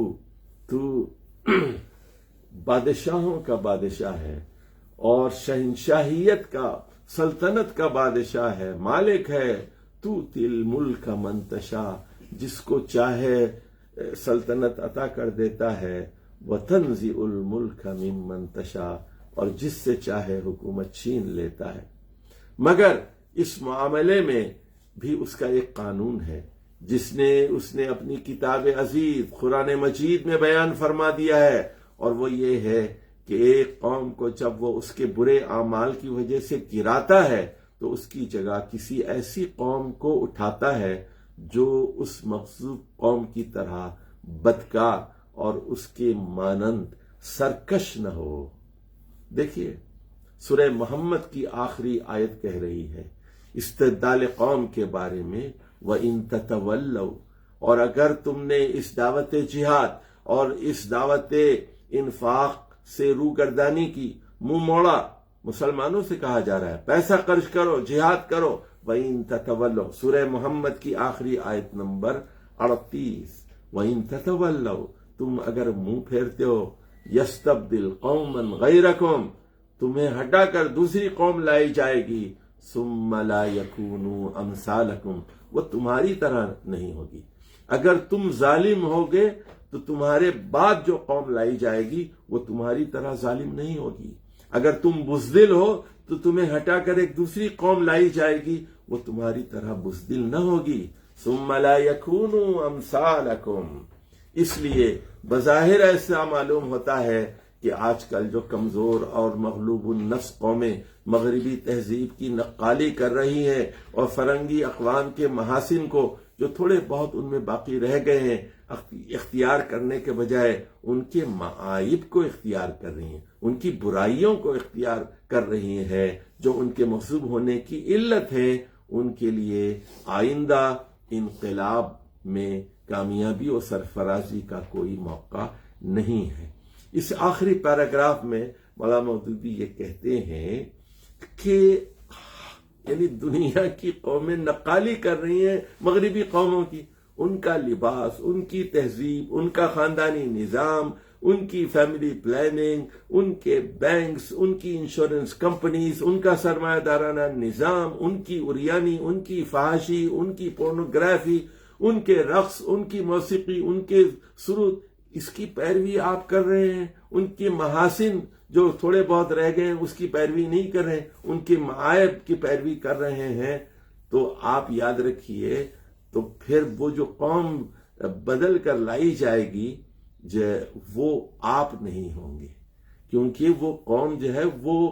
بادشاہوں کا بادشاہ ہے اور شہنشاہیت کا، سلطنت کا بادشاہ ہے، مالک ہے، تو تل ملک من تشاء، جس کو چاہے سلطنت عطا کر دیتا ہے، وتنزع الملک ممن تشاء، اور جس سے چاہے حکومت چھین لیتا ہے۔ مگر اس معاملے میں بھی اس کا ایک قانون ہے، اس نے اپنی کتاب عزیز قرآن مجید میں بیان فرما دیا ہے، اور وہ یہ ہے کہ ایک قوم کو جب وہ اس کے برے اعمال کی وجہ سے گراتا ہے تو اس کی جگہ کسی ایسی قوم کو اٹھاتا ہے جو اس مغصوب قوم کی طرح بدکار اور اس کے مانند سرکش نہ ہو۔ دیکھیے سورہ محمد کی آخری آیت کہہ رہی ہے استبدال قوم کے بارے میں، وَإِن تَتَوَلَّوْا، اور اگر تم نے اس دعوت جہاد اور اس دعوت انفاق سے روگردانی کی، منہ موڑا، مسلمانوں سے کہا جا رہا ہے پیسہ خرچ کرو، جہاد کرو، وَإِن تَتَوَلَّوْا، سورہ محمد کی آخری آیت نمبر 38، وَإِن تَتَوَلَّوْا، تم اگر منہ پھیرتے ہو، یستبدل قوما غیرکم، تمہیں ہٹا کر دوسری قوم لائی جائے گی، ثم لا یکونوا امثالکم، وہ تمہاری طرح نہیں ہوگی۔ اگر تم ظالم ہوگے تو تمہارے بعد جو قوم لائی جائے گی وہ تمہاری طرح ظالم نہیں ہوگی۔ اگر تم بزدل ہو تو تمہیں ہٹا کر ایک دوسری قوم لائی جائے گی، وہ تمہاری طرح بزدل نہ ہوگی۔ ثم لا یکونوا امثالکم، اس لیے بظاہر ایسا معلوم ہوتا ہے کہ آج کل جو کمزور اور مغلوب النفس قومیں مغربی تہذیب کی نقالی کر رہی ہیں اور فرنگی اقوام کے محاسن کو جو تھوڑے بہت ان میں باقی رہ گئے ہیں اختیار کرنے کے بجائے ان کے معائب کو اختیار کر رہی ہیں، ان کی برائیوں کو اختیار کر رہی ہیں جو ان کے مغصوب ہونے کی علت ہے، ان کے لیے آئندہ انقلاب میں کامیابی اور سرفرازی کا کوئی موقع نہیں ہے۔ اس آخری پیراگراف میں مولانا مودودی یہ کہتے ہیں کہ یعنی دنیا کی قومیں نقالی کر رہی ہیں مغربی قوموں کی، ان کا لباس، ان کی تہذیب، ان کا خاندانی نظام، ان کی فیملی پلاننگ، ان کے بینکس، ان کی انشورنس کمپنیز، ان کا سرمایہ دارانہ نظام، ان کی اریانی، ان کی فحاشی، ان کی پورنوگرافی، ان کے رقص، ان کی موسیقی، ان کے سرود، اس کی پیروی آپ کر رہے ہیں. ان کے محاسن جو تھوڑے بہت رہ گئے ہیں اس کی پیروی نہیں کر رہے ہیں، ان کے معائب کی پیروی کر رہے ہیں. تو آپ یاد رکھیے، تو پھر وہ جو قوم بدل کر لائی جائے گی وہ آپ نہیں ہوں گے، کیونکہ وہ قوم جو ہے وہ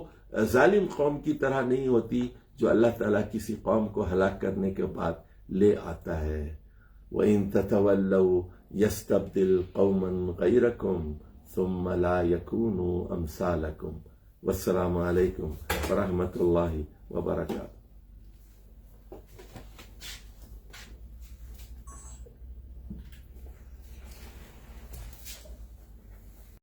ظالم قوم کی طرح نہیں ہوتی جو اللہ تعالیٰ کسی قوم کو ہلاک کرنے کے بعد لے آتا ہے. وَإِن تَتَوَلَّوْا يَسْتَبْدِلْ قَوْمًا غَيْرَكُمْ ثُمَّ لَا يَكُونُوا أَمْثَالَكُمْ. والسلام علیکم ورحمۃ اللہ وبرکاتہ.